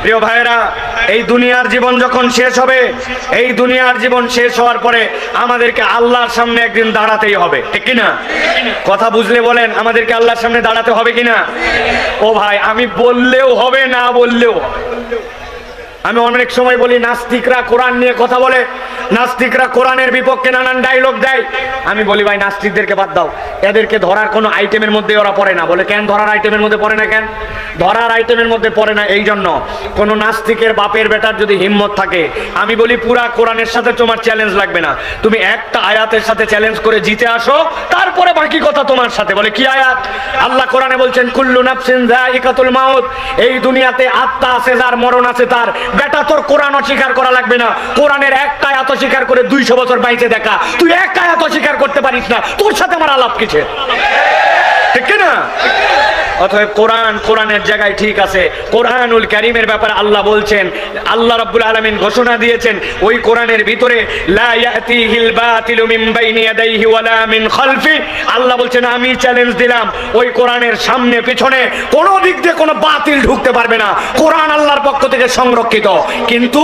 প্রিয় ভাইরা, এই দুনিয়ার জীবন যখন শেষ হবে, এই দুনিয়ার জীবন শেষ হওয়ার পরে আমাদেরকে আল্লাহর সামনে একদিন দাঁড়াতেই হবে, ঠিক কিনা? কথা বুঝলে বলেন, আমাদেরকে আল্লাহর সামনে দাঁড়াতে হবে কিনা? ও ভাই, আমি বললেও হবে, না বললেও হবে। আমি অনেক সময় বলি, নাস্তিকরা কোরআন নিয়ে কথা বলে, নাস্তিকরা কোরআনের বিপক্ষে নানান ডায়লগ দেয়। আমি বলি, ভাই নাস্তিকদেরকে বাদ দাও, এদেরকে ধরার কোনো আইটেমের মধ্যে ওরা পড়ে না। বলে, কেন ধরার আইটেমের মধ্যে পড়ে না? কেন ধরার আইটেমের মধ্যে পড়ে না? এই জন্য, কোন নাস্তিকের বাপের বেটার যদি হিম্মত থাকে, আমি বলি পুরা কোরআনের সাথে তোমার চ্যালেঞ্জ লাগবে না, তুমি একটা আয়াতের সাথে চ্যালেঞ্জ করে জিতে আসো, তারপরে বাকি কথা তোমার সাথে। বলে, কি আয়াত? আল্লাহ কোরআনে বলছেন, কুল্লু নাফসিন যায়িকাতুল মাউত, এই দুনিয়াতে আত্মা আছে যার, মরণ আছে তার। বেটা, তোর কোরআন অস্বীকার করা লাগবে না, কোরআনের একটা আয়াত অস্বীকার করে 200 বছর বাইতে দেখা। তুই একটা আয়াত অস্বীকার করতে পারিস না, তোর সাথে আমার আলাপ কিসের? ঠিক না? অতএব কোরআন কোরআনের জায়গায় ঠিক আছে। কোরআনুল কারীমের ব্যাপারে আল্লাহ বলছেন, আল্লাহ রাব্বুল আলামিন ঘোষণা দিয়েছেন ওই কোরআনের ভিতরে, লা ইয়াতিহিল বাতিলু মিন বাইনি ইয়াদাইহি ওয়ালা মিন খালফি। আল্লাহ বলছেন, আমি চ্যালেঞ্জ দিলাম, ওই কোরআনের সামনে পিছনে কোনো দিক দিয়ে কোনো বাতিল ঢুকতে পারবে না। কোরআন আল্লাহর পক্ষ থেকে সংরক্ষিত। কিন্তু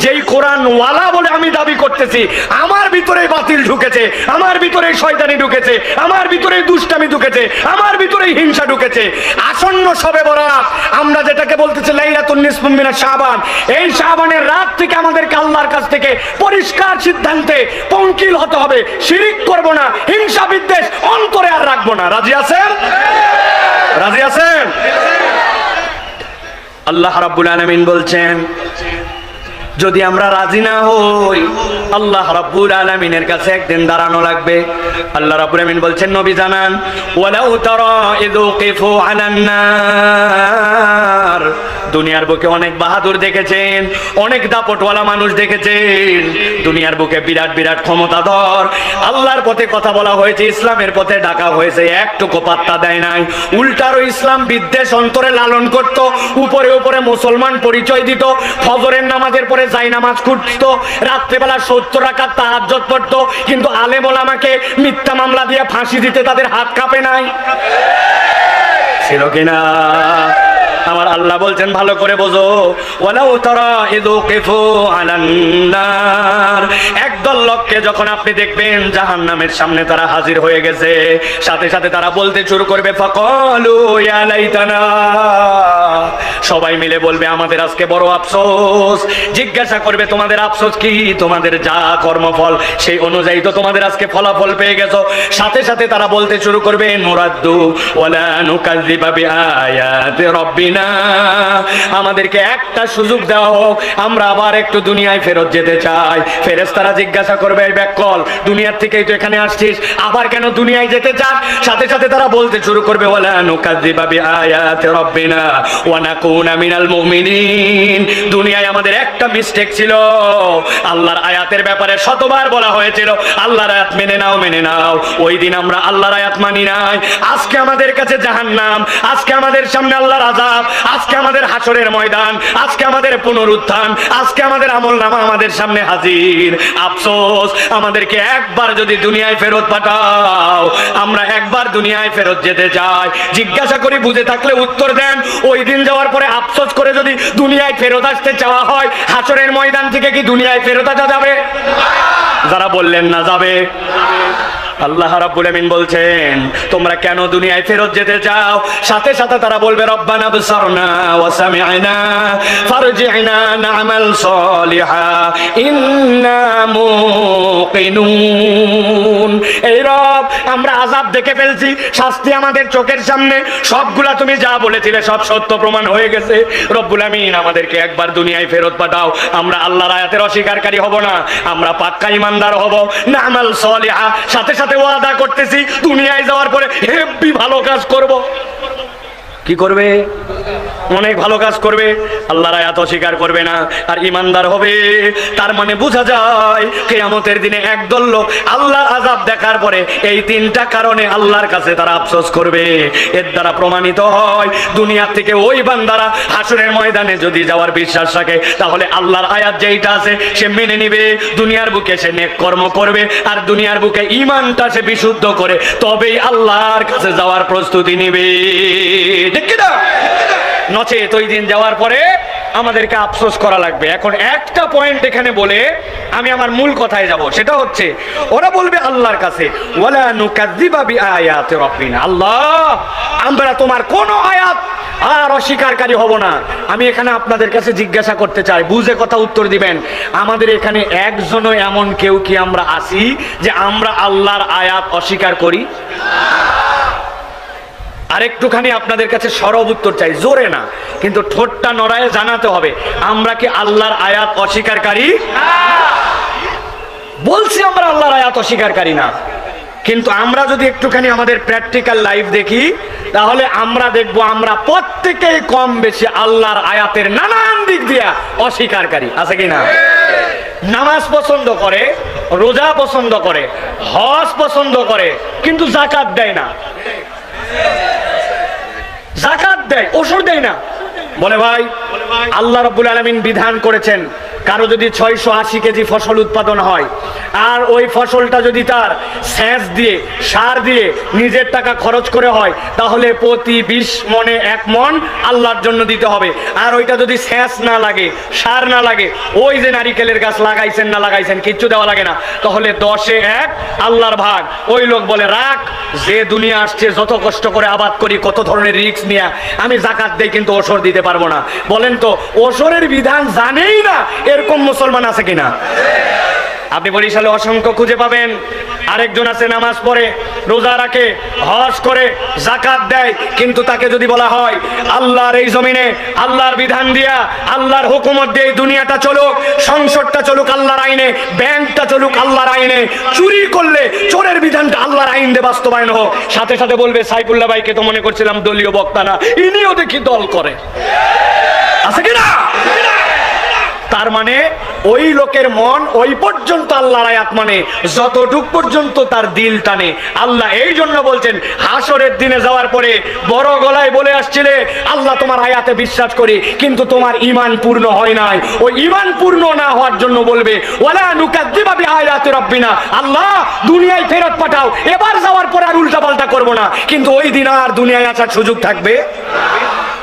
যেই কোরআন ওয়ালা বলে আমি দাবি করতেছি, আমার ভিতরে বাতিল ঢুকেছে, আমার ভিতরে শয়তানি ঢুকেছে, আমার ভিতরে দুষ্টামি ঢুকেছে, আমার ভিতরে হিংসা ঢুকেছে। আসন্ন শবে বরাত, আমরা যেটাকে বলতেছি লাইলাতুন নিসফু মিনাশ শাবান, এই শাবানের রাত থেকে আমাদেরকে আল্লাহর কাছ থেকে পরিষ্কার সিদ্ধান্তে পঙ্কিল হতে হবে। শিরিক করব না, হিংসা বিদ্বেষ অন্তরে আর রাখবো না। রাজি আছেন? রাজি আছেন? আল্লাহ রাব্বুল আলামিন বলছেন, যদি আমরা রাজি না হই, আল্লাহ রাব্বুল আলামিনের কাছে একদিন দাঁড়ানো লাগবে। আল্লাহ রাব্বুল আলামিন বলছেন, নবী জানান, ওয়ালাউ তারা ইযু কিফু আলান নার, দুনিয়ার বুকে অনেক বাহাদুর দেখেছেন, অনেক দাপটওয়ালা মানুষ দেখেছেন, দুনিয়ার বুকে বিরাট বিরাট ক্ষমতাধর, আল্লাহর পথে কথা বলা হয়েছে, ইসলামের পথে ডাকা হয়েছে, একটুকু পাত্তা দেয় নাই। উল্টারও ইসলাম বিদ্বেষ অন্তরে লালন করত, উপরে উপরে মুসলমান পরিচয় দিত, ফজরের নামাজের পরে যাই নামাজ খুঁজতো, রাত্রেবেলা 70 রাকাত তাহাজ্জুদ পড়তো, কিন্তু আলেম ওলামাকে মিথ্যা মামলা দিয়ে ফাঁসি দিতে তাদের হাত কাঁপে নাই। ছিল কিনা? আমার আল্লাহ বলছেন, ভালো করে বোঝো, ওয়ালাউ তারা ইযু কিফু আলান নার, একদল লোককে যখন আপনি দেখবেন জাহান্নামের সামনে তারা হাজির হয়ে গেছে, সাথে সাথে তারা বলতে শুরু করবে, ফাকালু ইয়া লাইতানা, সবাই মিলে বলবে, আমাদের আজকে বড় আফসোস। জিজ্ঞাসা করবে, তোমাদের আফসোস কি? তোমাদের যা কর্মফল সেই অনুযায়ী তো তোমাদের আজকে ফলাফল পেয়ে গেছো। সাথে সাথে তারা বলতে শুরু করবে, নুরাদ্দু ওয়ালা নুকাযযিবা বিআয়াতি রাব্বিনা, আমাদেরকে একটা সুযোগ দেওয়া হোক, আমরা আবার একটু দুনিয়ায় ফেরত যেতে চাই। ফেরেশতারা জিজ্ঞাসা করবে, এই ব্যাককল, দুনিয়ার থেকেই তো এখানে আসছিস, আবার কেন দুনিয়ায় যেতে চাস? সাথে সাথে তারা বলতে শুরু করবে, ওয়ালা নুকাযযিবা বিআয়াতি রাব্বিনা ওয়া নাকুনা মিনাল মুমিনিন, দুনিয়ায় আমাদের একটা মিস্টেক ছিল, আল্লাহর আয়াতের ব্যাপারে শতবার বলা হয়েছিল, আল্লাহর আয়াত মেনে নাও, মেনে নাও, ওই দিন আমরা আল্লাহর আয়াত মানি নাই। আজকে আমাদের কাছে জাহান্নাম, আজকে আমাদের সামনে আল্লাহর আযাব, আজকে আমাদের হাসরের ময়দান, আজকে আমাদের পুনরুত্থান, আজকে আমাদের আমলনামা আমাদের সামনে হাজির। আফসোস, আমাদেরকে একবার যদি দুনিয়ায় ফেরত পাঠাও, আমরা একবার দুনিয়ায় ফেরত যেতে চাই। জিজ্ঞাসা করি, বুঝে থাকলে উত্তর দেন, ওই দিন যাওয়ার পরে আফসোস করে যদি দুনিয়ায় ফেরত আসতে চাওয়া হয়, হাসরের ময়দান থেকে কি দুনিয়ায় ফেরত আসা যাবে? যারা বললেন না যাবে, আল্লাহ রাব্বুল আমিন বলছেন, তোমরা কেন দুনিয়ায় ফেরত যেতে চাও? সাথে সাথে তারা বলবে, রব্বানা বসারনা ওয়া সামি'না ফারজি'না না'মাল সালিহা ইন্না মুকিনুন। এই রব, আমরা আযাব দেখে ফেলছি, শাস্তি আমাদের চোখের সামনে, সবগুলা তুমি যা বলেছিলে সব সত্য প্রমাণ হয়ে গেছে। রব্বুল আমিন, আমাদেরকে একবার দুনিয়ায় ফেরত পাঠাও, আমরা আল্লাহর আয়াতের অস্বীকারী হব না, আমরা পাক্কা ঈমানদার হব, না'মাল সালিহা, সাথে সাথে ওয়াদা করতেছি দুনিয়ায় যাওয়ার পরে হেব্বি ভালো কাজ করব। কি করবে? অনেক ভালো কাজ করবে, আল্লাহর আয়াত অস্বীকার করবে না, আর ঈমানদার হবে। তার মানে বোঝা যায় কিয়ামতের দিনে একদল লোক আল্লাহর আযাব দেখার পরে এই তিনটা কারণে আল্লাহর কাছে তারা আফসোস করবে। এর দ্বারা প্রমাণিত হয়, দুনিয়া থেকে ওই বান্দারা হাসরের ময়দানে যদি যাওয়ার বিশ্বাস রাখে, তাহলে আল্লাহর আয়াত যেইটা আছে সে মেনে নিবে, দুনিয়ার বুকে সে নেক কর্ম করবে, আর দুনিয়ার বুকে ঈমানটা সে বিশুদ্ধ করে তবেই আল্লাহর কাছে যাওয়ার প্রস্তুতি নিবে। ঠিক কি না? নচেত ওই দিন যাওয়ার পরে আমাদেরকে আফসোস করা লাগবে। এখন একটা পয়েন্ট এখানে বলে আমি আমার মূল কথায় যাব, সেটা হচ্ছে ওরা বলবে আল্লাহর কাছে ওয়ালা নুকাযযিবা বিআয়াতি রাব্বিনা, আল্লাহ আমরা তোমার কোন আয়াত আর অস্বীকারী হব না। আমি এখানে আপনাদের কাছে জিজ্ঞাসা করতে চাই, বুঝে কথা উত্তর দিবেন। আমাদের এখানে একজনও এমন কেউ কি আমরা আছি যে আমরা আল্লাহর আয়াত অস্বীকার করি? আরেকটুখানি আপনাদের কাছে সরব উত্তর চাই, জোরে না কিন্তু ঠোঁটটা নড়ায় জানাতে হবে, আমরা কি আল্লাহর আয়াত অস্বীকারী? বলছি আমরা আল্লাহর আয়াত অস্বীকারী না, কিন্তু আমরা যদি একটুখানি আমাদের প্র্যাকটিক্যাল লাইফ দেখি তাহলে আমরা দেখব আমরা প্রত্যেকেই কম বেশি আল্লাহর আয়াতের নানান দিক দিয়ে অস্বীকারী, আছে কি না? নামাজ পছন্দ করে, রোজা পছন্দ করে, হজ পছন্দ করে, কিন্তু যাকাত দেয় না। যাকাত দেয়, ওষুধ দেয় না। বলে ভাই আল্লাহ রাব্বুল আলামিন বিধান করেছেন কারো যদি 680 কেজি ফসল উৎপাদন হয় আর ওই ফসলটা যদি তার সেচ দিয়ে সার দিয়ে নিজের টাকা খরচ করে হয় তাহলে প্রতি 20 মনে 1 মন আল্লাহর জন্য দিতে হবে। আর ওইটা যদি সেচ না লাগে, সার না লাগে, ওই যে নারিকেলের গাছ লাগাইছেন না লাগাইছেন কিচ্ছু দেওয়া লাগে না, তাহলে 10-এ 1 আল্লাহর ভাগ। ওই লোক বলে রাখ, যে দুনিয়া আসছে যত কষ্ট করে আবাদ করি, কত ধরনের রিস্ক নিয়ে আমি যাকাত দেই কিন্তু ওসর দিতে পারবো না। বলেন তো ওসরের বিধান জানেই না এরকম মুসলমান আছে কিনা? আপনি বরিশালে অসংখ্য খুঁজে পাবেন। আরেকজন আছে নামাজ পড়ে, রোজা রাখে, হজ করে, যাকাত দেয়, কিন্তু তাকে যদি বলা হয় আল্লাহর এই জমিনে আল্লাহর বিধান দিয়া আল্লাহর হুকুমত দিয়ে দুনিয়াটা চলুক, সংসদটা চলুক আল্লাহর আইনে, ব্যাংকটা চলুক আল্লাহর আইনে, চুরি করলে চোরের বিধানটা আল্লাহর আইন দিয়ে বাস্তবায়ন হোক, সাথে সাথে বলবে সাইফুল্লাহ ভাইকে তো মনে করছিলাম দলীয় বক্তা না, ইনিও দেখি দল করে, আছে কিনা? তার মানে ওই লোকের মন ওই পর্যন্ত আল্লাহর আয়াত মানে যতটুক পর্যন্ত তার দিল টানে। আল্লাহ এই জন্য বলছেন হাসরের দিনে যাওয়ার পরে বড় গলায় বলে আসছিলে আল্লাহ তোমার আয়াতে বিশ্বাস করি কিন্তু তোমার ঈমান পূর্ণ হয় নাই, ওই ঈমান পূর্ণ না হওয়ার জন্য বলবে ওয়ালা নুকাযযিবা বিআয়াতি রাব্বিনা, আল্লাহ দুনিয়ায় ফেরত পাঠাও, এবার যাওয়ার পরে আর উল্টাপাল্টা করব না, কিন্তু ওই দিন আর দুনিয়ায় আসার সুযোগ থাকবে।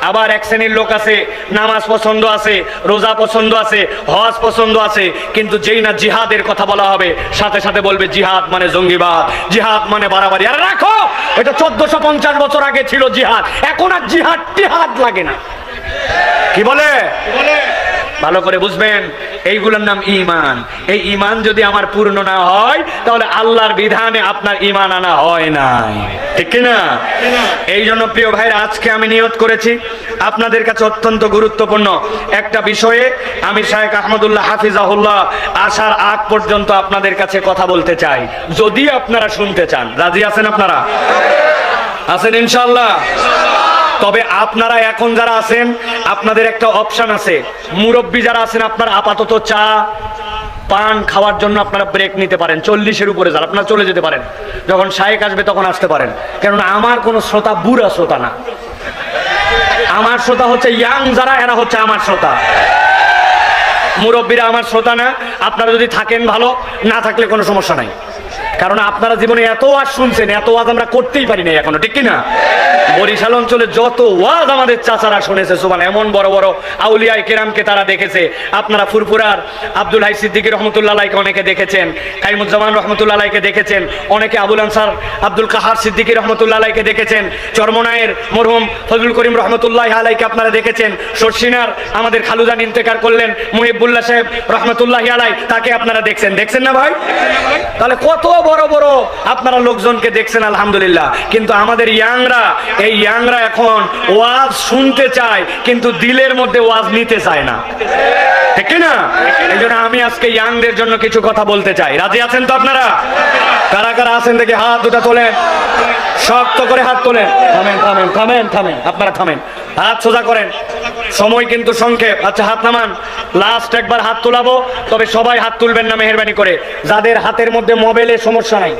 আবার এক শ্রেণীর লোক আছে নামাজ পছন্দ আছে, রোজা পছন্দ আছে, হজ পছন্দ আছে, কিন্তু যেই না জিহাদের কথা বলা হবে সাথে সাথে বলবে জিহাদ মানে জঙ্গিবাদ, জিহাদ মানে বাড়াবাড়ি। আরে রাখো, এটা 1450 বছর আগে ছিল জিহাদ, এখন আর জিহাদ টিহাদ লাগে না। কি বলে? ভালো করে বুঝবেন, এইগুলোর নাম ঈমান। এই ঈমান যদি আমার পূর্ণ না হয় তাহলে আল্লাহর বিধানে আপনার ঈমান আনা হয় নাই, ঠিক কি না? এই জন্য প্রিয় ভাইরা আজকে আমি নিয়ত করেছি আপনাদের কাছে অত্যন্ত গুরুত্বপূর্ণ একটা বিষয়ে আমি শায়েখ আহমদুল্লাহ হাফিজাহুল্লাহ আসার আগ পর্যন্ত আপনাদের কাছে কথা বলতে চাই, যদি আপনারা শুনতে চান। রাজি আছেন? আপনারা আছেন ইনশাআল্লাহ? তবে আপনারা এখন যারা আছেন আপনাদের একটা অপশন আছে, মুরব্বী যারা আছেন আপনারা আপাতত চা পান খাওয়ার জন্য আপনারা ব্রেক নিতে পারেন। 40-এর উপরে যারা আপনারা চলে যেতে পারেন, যখন শায়েক আসবে তখন আসতে পারেন, কেননা আমার কোনো শ্রোতা বুড়া শ্রোতা না, আমার শ্রোতা হচ্ছে ইয়াং যারা, এরা হচ্ছে আমার শ্রোতা। মুরব্বীরা আমার শ্রোতা না। আপনারা যদি থাকেন ভালো, না থাকলে কোনো সমস্যা নাই, কারণ আপনারা জীবনে এত ওয়াজ শুনছেন, এত ওয়াজ আমরা করতেই পারি না এখনো, ঠিক কিনা? বরিশাল অঞ্চলে যত ওয়াজ আমাদের চাচারা শুনেছে সুবহান, এমন বড় বড় আউলিয়ায়ে কেরামকে তারা দেখেছে। আপনারা ফুরফুরার আব্দুল হাই সিদ্দিকী রহমতুল্লাহ আলাইহিকে অনেকে দেখেছেন, কাইমুজ্জামান রহমতুল্লাহ আলাইহিকে দেখেছেন, অনেকে আবুল আনসার আব্দুল কাহার সিদ্দিকী রহমতুল্লাহ আলাইহিকে দেখেছেন, চরমনায়ের মরহুম ফজলুল করিম রহমতুল্লাহ আলাইহিকে আপনারা দেখেছেন, শর্ষিনার আমাদের খালুজান ইন্তেকার করলেন মুহিবুল্লাহ সাহেব রহমতুল্লাহ আলাইহি, তাকে আপনারা দেখছেন না ভাই? তাহলে কত বড় বড় আপনারা লোকজনকে দেখছেন আলহামদুলিল্লাহ। কিন্তু আমাদের ইয়াংরা, এই ইয়াংরা এখন ওয়াজ শুনতে চায় কিন্তু দিলের মধ্যে ওয়াজ নিতে চায় না, ঠিক না? এই জন্য আমি আজকে ইয়াংদের জন্য কিছু কথা বলতে চাই। রাজি আছেন তো আপনারা? কারা কারা আছেন দেখে হাত দুটা তোলেন, শক্ত করে হাত তোলেন। থামেন থামেন থামেন থামেন, আপনারা থামেন, হাত সোজা করেন, সময় কিন্তু সংক্ষেপ। আচ্ছা হাত নামান, লাস্ট একবার হাত তোলাবো, তবে সবাই হাত তুলবেন না মেহেরবানি করে। যাদের হাতের মধ্যে মোবাইলের সমস্যা নাই,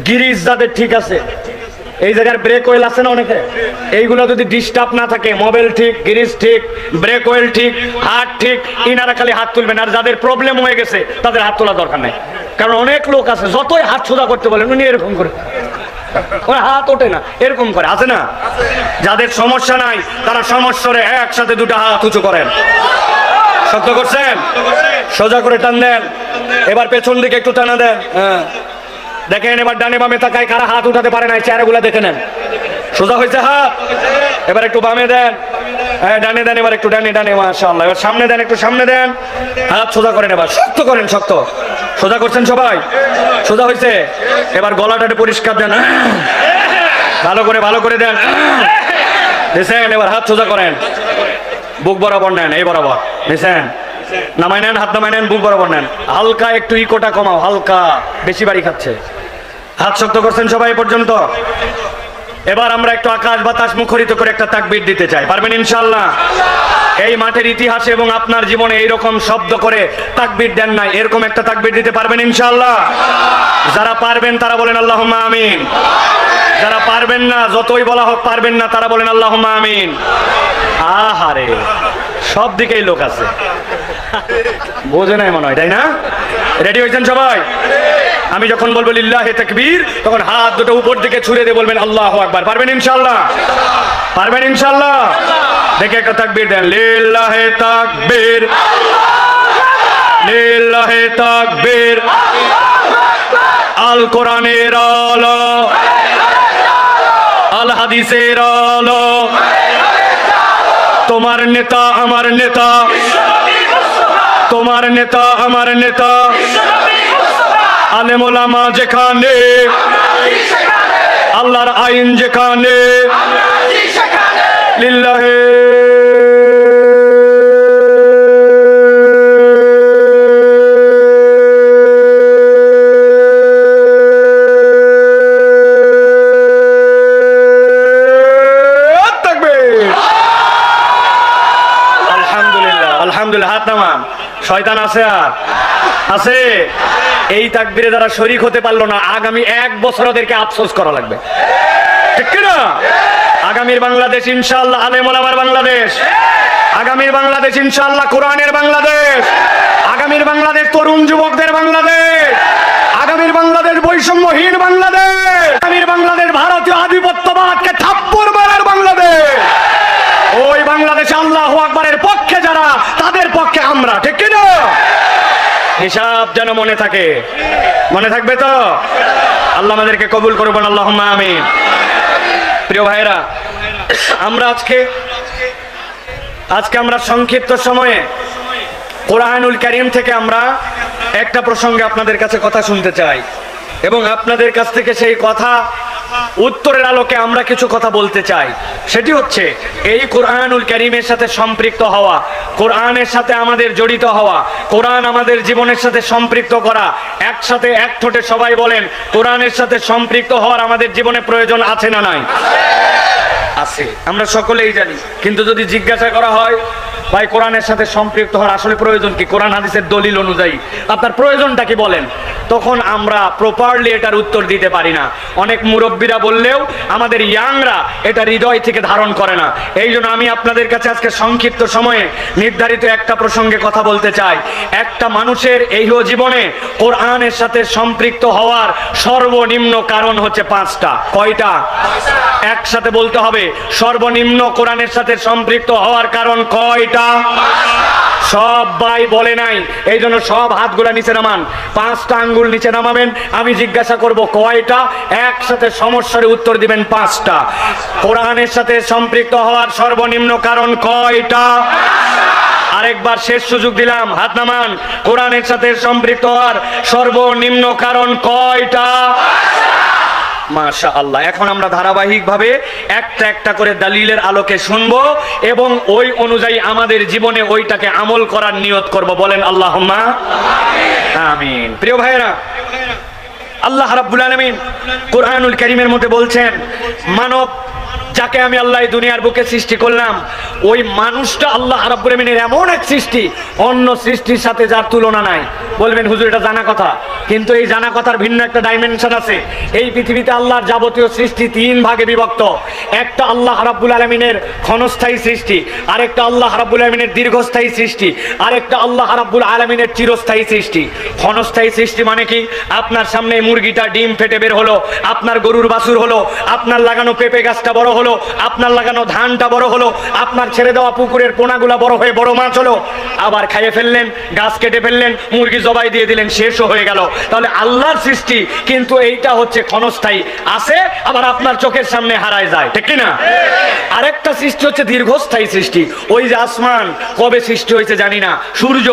গিরিজ যাদের ঠিক আছে, এই জায়গার ব্রেক ওয়েল আছে না অনেকে, এইগুলো যদি ডিস্টার্ব না থাকে, মোবাইল ঠিক, গিরিজ ঠিক, ব্রেক ওয়েল ঠিক, হাত ঠিক, ইনারা খালি হাত তুলবেন। আর যাদের প্রবলেম হয়ে গেছে তাদের হাত তোলা দরকার নাই, কারণ অনেক লোক আছে যতই হাত সোজা করতে বলেন উনি এরকম করে, ওর হাত ওঠে না, এরকম করে, আছে না? যাদের সমস্যা নাই তারা সমস্যারে একসাথে দুটো হাত উঁচু করেন। শক্ত করছেন, সোজা করে টান দেন। এবার পেছন দিকে একটু টানা দেন। হ্যাঁ, দেখেন এবার ডানে বামে তাকায় কারা হাত উঠাতে পারে না, চেহারাগুলা দেখে নেন। সোজা হয়েছে হাত, এবার একটু বামে দেন। হ্যাঁ, ডানে দেন, এবার একটু ডানে ডানে, মাশাআল্লাহ। এবার সামনে দেন, একটু সামনে দেন। হাত সোজা করেন, এবার শক্ত করেন, শক্ত। সোজা করছেন সবাই? সোজা হয়েছে। এবার গলাটাতে পরিষ্কার দেন, ভালো করে দেন। দেখছেন? এবার হাত সোজা করেন, বুক বরাবর নেন, এই বরাবর। দেখছেন? নামাই নেন, হাত নামাই নেন, বুক বরাবর নেন। হালকা একটু ইকোটা কমাও, হালকা, বেশি বাড়ি খাচ্ছে। হাত শক্ত করছেন সবাই পর্যন্ত? এবার আমরা একটু আকাশ বাতাস মুখরিত করে একটা তাকবীর দিতে চাই। পারবেন ইনশাআল্লাহ? এই মাঠের ইতিহাসে এবং আপনার জীবনে এইরকম শব্দ করে তাকবীর দেন নাই, এরকম একটা তাকবীর দিতে পারবেন ইনশাআল্লাহ? যারা পারবেন তারা বলেন আল্লাহুম্মা আমিন। যারা পারবেন না, যতই বলা হোক পারবেন না, তারা বলেন আল্লাহুম্মা আমিন। আহারে, সব দিকেই লোক আছে, বোঝে নাই মনে হয়, তাই না? রেডি হয়েছেন সবাই? আমি যখন বলবো লিল্লাহে তাকবীর, তখন হাত দুটো উপর দিকে ছুড়ে দিয়ে বলবেন আল্লাহু আকবার। পারবেন ইনশাআল্লাহ? পারবেন ইনশাআল্লাহ? দেখে একটা তাকবীর দেন, লিল্লাহে তাকবীর, লিল্লাহে তাকবীর। আল কোরআনের আলো, আল হাদিসের আলো, তোমার নেতা আমার নেতা, তোমার নেতা আমার নেতা, আলেম ওলামা যেখানে, আল্লাহর আইন যেখানে, লিল্লাহে হাত নামান। শয়তান আছে? আর আছে? এই তাকবীরে যারা শরীক হতে পারলো না, আগামী 1 বছর ওদেরকে আফসোস করা লাগবে, ঠিক কিনা? আগামীর বাংলাদেশ ইনশাআল্লাহ আলেম ওলামার বাংলাদেশ, আগামীর বাংলাদেশ ইনশাআল্লাহ কোরআনের বাংলাদেশ, আগামীর বাংলাদেশ তরুণ যুবকদের বাংলাদেশ, আগামীর বাংলাদেশ বৈষম্যহীন বাংলাদেশ, আগামীর বাংলাদেশ ভারতীয় আধিপত্যবাদকে থাপ্পড় মারার বাংলাদেশ। ওই বাংলাদেশে আল্লাহু আকবারের পক্ষে যারা, তাদের পক্ষে আমরা, ঠিক কিনা? হিসাব যেন মনে থাকে, মনে থাকবে তো? আল্লাহ আমাদেরকে কবুল করবেন, আল্লাহুম্মা আমিন। প্রিয় ভাইরা, আমরা আজকে আমরা সংক্ষিপ্ত সময়ে কোরআনুল কারীম থেকে আমরা একটা প্রসঙ্গে আপনাদের কাছে কথা শুনতে চাই, এবং আপনাদের কাছ থেকে সেই কথা উত্তরের আলোকে আমরা কিছু কথা বলতে চাই। সেটি হচ্ছে এই কোরআনুল কারীমের সাথে সম্পৃক্ত হওয়া, কোরআনের সাথে আমাদের জড়িত হওয়া, কোরআন আমাদের জীবনের সাথে সম্পৃক্ত করা। একসাথে এক ঠোঁটে সবাই বলেন, কোরআনের সাথে সম্পৃক্ত হওয়ার আমাদের জীবনে প্রয়োজন আছে না নাই? আছে, আমরা সকলেই জানি। কিন্তু যদি জিজ্ঞাসা করা হয়, ভাই কোরআনের সাথে সম্পৃক্ত হওয়ার আসলে প্রয়োজন কি, কোরআন হাদিসের দলিল অনুযায়ী আপনার প্রয়োজনটা কি বলেন, তখন আমরা প্রপারলি এটার উত্তর দিতে পারি না। অনেক মুরব্বীরা বললেও আমাদের ইয়াংরা এটা হৃদয় থেকে ধারণ করে না। এই জন্য আমি আপনাদের কাছে আজকে সংক্ষিপ্ত সময়ে নির্ধারিত একটা প্রসঙ্গে কথা বলতে চাই। একটা মানুষের এই জীবনে কোরআনের সাথে সম্পৃক্ত হওয়ার সর্বনিম্ন কারণ হচ্ছে 5টা। কয়টা? একসাথে বলতে হবে, সর্বনিম্ন কোরআনের সাথে সম্পৃক্ত হওয়ার কারণ কয়টা? সবাই বলে নাই, এই জন্য সব হাতগুলা নিচে নামান, 5টা আঙ্গুল নিচে নামাবেন। আমি জিজ্ঞাসা করব কয়টা, একসাথে সমস্যার উত্তর দিবেন 5টা। কোরআনের সাথে সম্পৃক্ত হওয়ার সর্বনিম্ন কারণ কয়টা? আরেকবার শেষ সুযোগ দিলাম, হাত নামান। কোরআনের সাথে সম্পৃক্ত হওয়ার সর্বনিম্ন কারণ কয়টা? মাশাআল্লাহ। এখন আমরা ধারাবাহিকভাবে একটা একটা করে দলিলের আলোকে শুনবো এবং ওই অনুযায়ী আমাদের জীবনে ওইটাকে আমল করার নিয়ত করব। বলেন আল্লাহুম্মা আমিন। প্রিয় ভাইরা, আল্লাহ রাব্বুল আলামিন কোরআনুল কারীমের মধ্যে বলছেন, মানব যাকে আমি আল্লাহ এই দুনিয়ার বুকে সৃষ্টি করলাম, ওই মানুষটা আল্লাহ রাব্বুল আমিনের এমন এক সৃষ্টি, অন্য সৃষ্টির সাথে যার তুলনা নাই। বলবেন হুজুর এটা জানা কথা, কিন্তু এই জানা কথার ভিন্ন একটা ডাইমেনশন আছে। এই পৃথিবীতে আল্লাহর যাবতীয় সৃষ্টি তিন ভাগে বিভক্ত। একটা আল্লাহ রাব্বুল আলামিনের ক্ষণস্থায়ী সৃষ্টি, আরেকটা আল্লাহ রাব্বুল আলামিনের দীর্ঘস্থায়ী সৃষ্টি, আরেকটা আল্লাহ রাব্বুল আলামিনের চিরস্থায়ী সৃষ্টি। ক্ষণস্থায়ী সৃষ্টি মানে কি? আপনার সামনে মুরগিটা ডিম ফেটে বের হলো, আপনার গরুর বাছুর হলো, আপনার লাগানো পেঁপে গাছটা বড় হলো, আপনার লাগানো ধানটা বড় হলো, আপনার ছেড়ে দেওয়া পুকুরের পোনাগুলা বড় হয়ে বড় মাছ হলো, আবার খাইয়ে ফেললেন, গাছ কেটে ফেললেন, মুরগি জবাই দিয়ে দিলেন, শেষও হয়ে গেল। তাহলে আল্লাহর সৃষ্টি কিন্তু এইটা হচ্ছে ক্ষণস্থায়ী, আছে আবার আপনার চোখের সামনে হারায় যায়, ঠিক কিনা? আরেকটা সৃষ্টি হচ্ছে দীর্ঘস্থায়ী সৃষ্টি। ওই যে আসমান কবে সৃষ্টি হয়েছে জানি না, সূর্য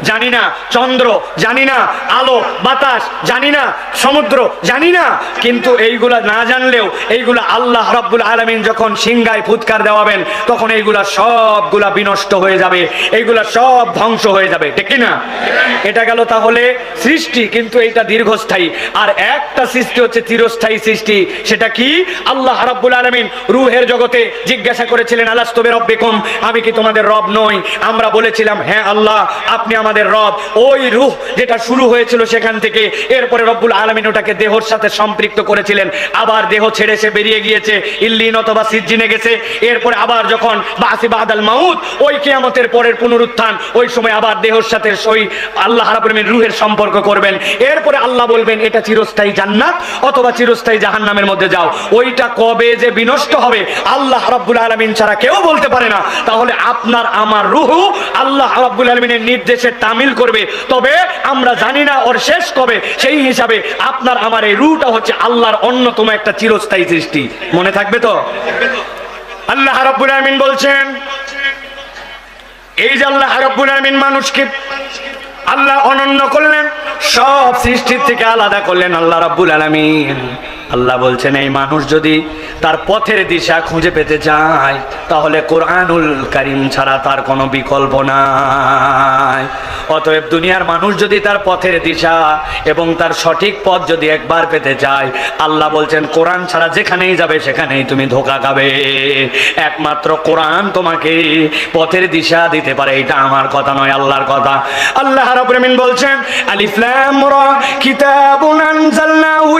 জানি না, চন্দ্র জানি না, আলো বাতাস জানি না, সমুদ্র জানি না, কিন্তু এইগুলা না জানলেও এইগুলা আল্লাহ রাব্বুল আলামিন যখন সিংহায় ফুৎকার দেওয়াবেন তখন এইগুলা সবগুলা বিনষ্ট হয়ে যাবে, এইগুলা সব ধ্বংস হয়ে যাবে, ঠিক কিনা? এটা গেল তাহলে সৃষ্টি, কিন্তু এইটা দীর্ঘস্থায়ী। আর একটা সৃষ্টি হচ্ছে চিরস্থায়ী সৃষ্টি। সেটা কি? আল্লাহ রাব্বুল আলামিন রূহের জগতে জিজ্ঞাসা করেছিলেন, আলাস্তু বিরাব্বিকুম, আমি কি তোমাদের রব নই? আমরা বলেছিলাম হ্যাঁ আল্লাহ আপনি আমাদের রব। ওই রূহ যেটা শুরু হয়েছিল সেখান থেকে এরপরে রব্বুল আলামিন ওটাকে দেহর সাথে সম্পৃক্ত করেছিলেন, আবার দেহ ছেড়ে সে বেরিয়ে গিয়েছে, ইল্লিন অথবা সিজ্জিনে গেছে। এরপরে আবার যখন বাসি বাদাল মাউত, ওই কিয়ামতের পরের পুনরুত্থান, ওই সময় আবার দেহর সাথে ওই আল্লাহ রাব্বুল আলামিন রূহের সম্পর্ক করবেন। এরপরে আল্লাহ বলবেন এটা চিরস্থায়ী জান্নাত অথবা চিরস্থায়ী জাহান্নামের মধ্যে যাও। ওইটা কবে যে বিনষ্ট হবে আল্লাহ রাব্বুল আলামিন ছাড়া কেউ বলতে পারে না। তাহলে আপনার আমার রূহ আল্লাহ রাব্বুল আলামিনের নির্দেশে তামিল করবে, তবে আমরা জানি না ওর শেষ কবে। সেই হিসাবে আপনার আমার এই রূহটা হচ্ছে আল্লাহর অন্যতম একটা চিরস্থায়ী সৃষ্টি। মনে থাকবে তো? আল্লাহ রাব্বুল আলামিন বলছেন, এই যে আল্লাহ রাব্বুল আলামিন মানুষকে আল্লাহ অনন্য করলেন, সব সৃষ্টির থেকে আলাদা করলেন আল্লাহ রাব্বুল আলামিন। আল্লাহ বলছেন এই মানুষ যদি তার পথের দিশা খুঁজে পেতে চায় তাহলে কোরআনুল কারীম ছাড়া তার কোনো বিকল্প নাই। অতএব দুনিয়ার মানুষ যদি তার পথের দিশা এবং তার সঠিক পথ যদি একবার পেতে চায়, আল্লাহ বলছেন কোরআন ছাড়া যেখানেই যাবে সেখানেই তুমি ধোঁকা খাবে। একমাত্র কোরআন তোমাকে পথের দিশা দিতে পারে। এটা আমার কথা নয়, আল্লাহর কথা। আল্লাহ রাব্বুল আলামিন বলছেন আলিফ লাম রা কিতাবুন আনজালনাহু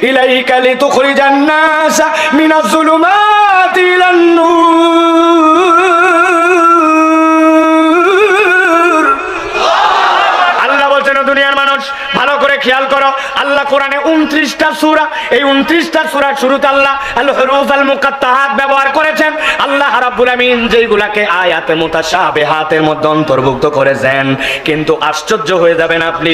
ইলাইকা লিতুখরিজান নাসা মিনাজ যুলুমাতি ইলান নূর। আল্লাহ বলছেন দুনিয়ার মানুষ ভালো করে খেয়াল করো, আল্লাহ কোরআনে 29টা সূরা, এই 29টা সূরার শুরুতে আল্লাহ আল হুরুফ আল মুকাত্তাহাত ব্যবহার করেছেন। আল্লাহ রাব্বুল আমিন যেইগুলাকে আয়াতে মুতাশাবিহাতের মধ্যে অন্তর্ভুক্ত করেছেন, কিন্তু আশ্চর্য হয়ে যাবেন আপনি,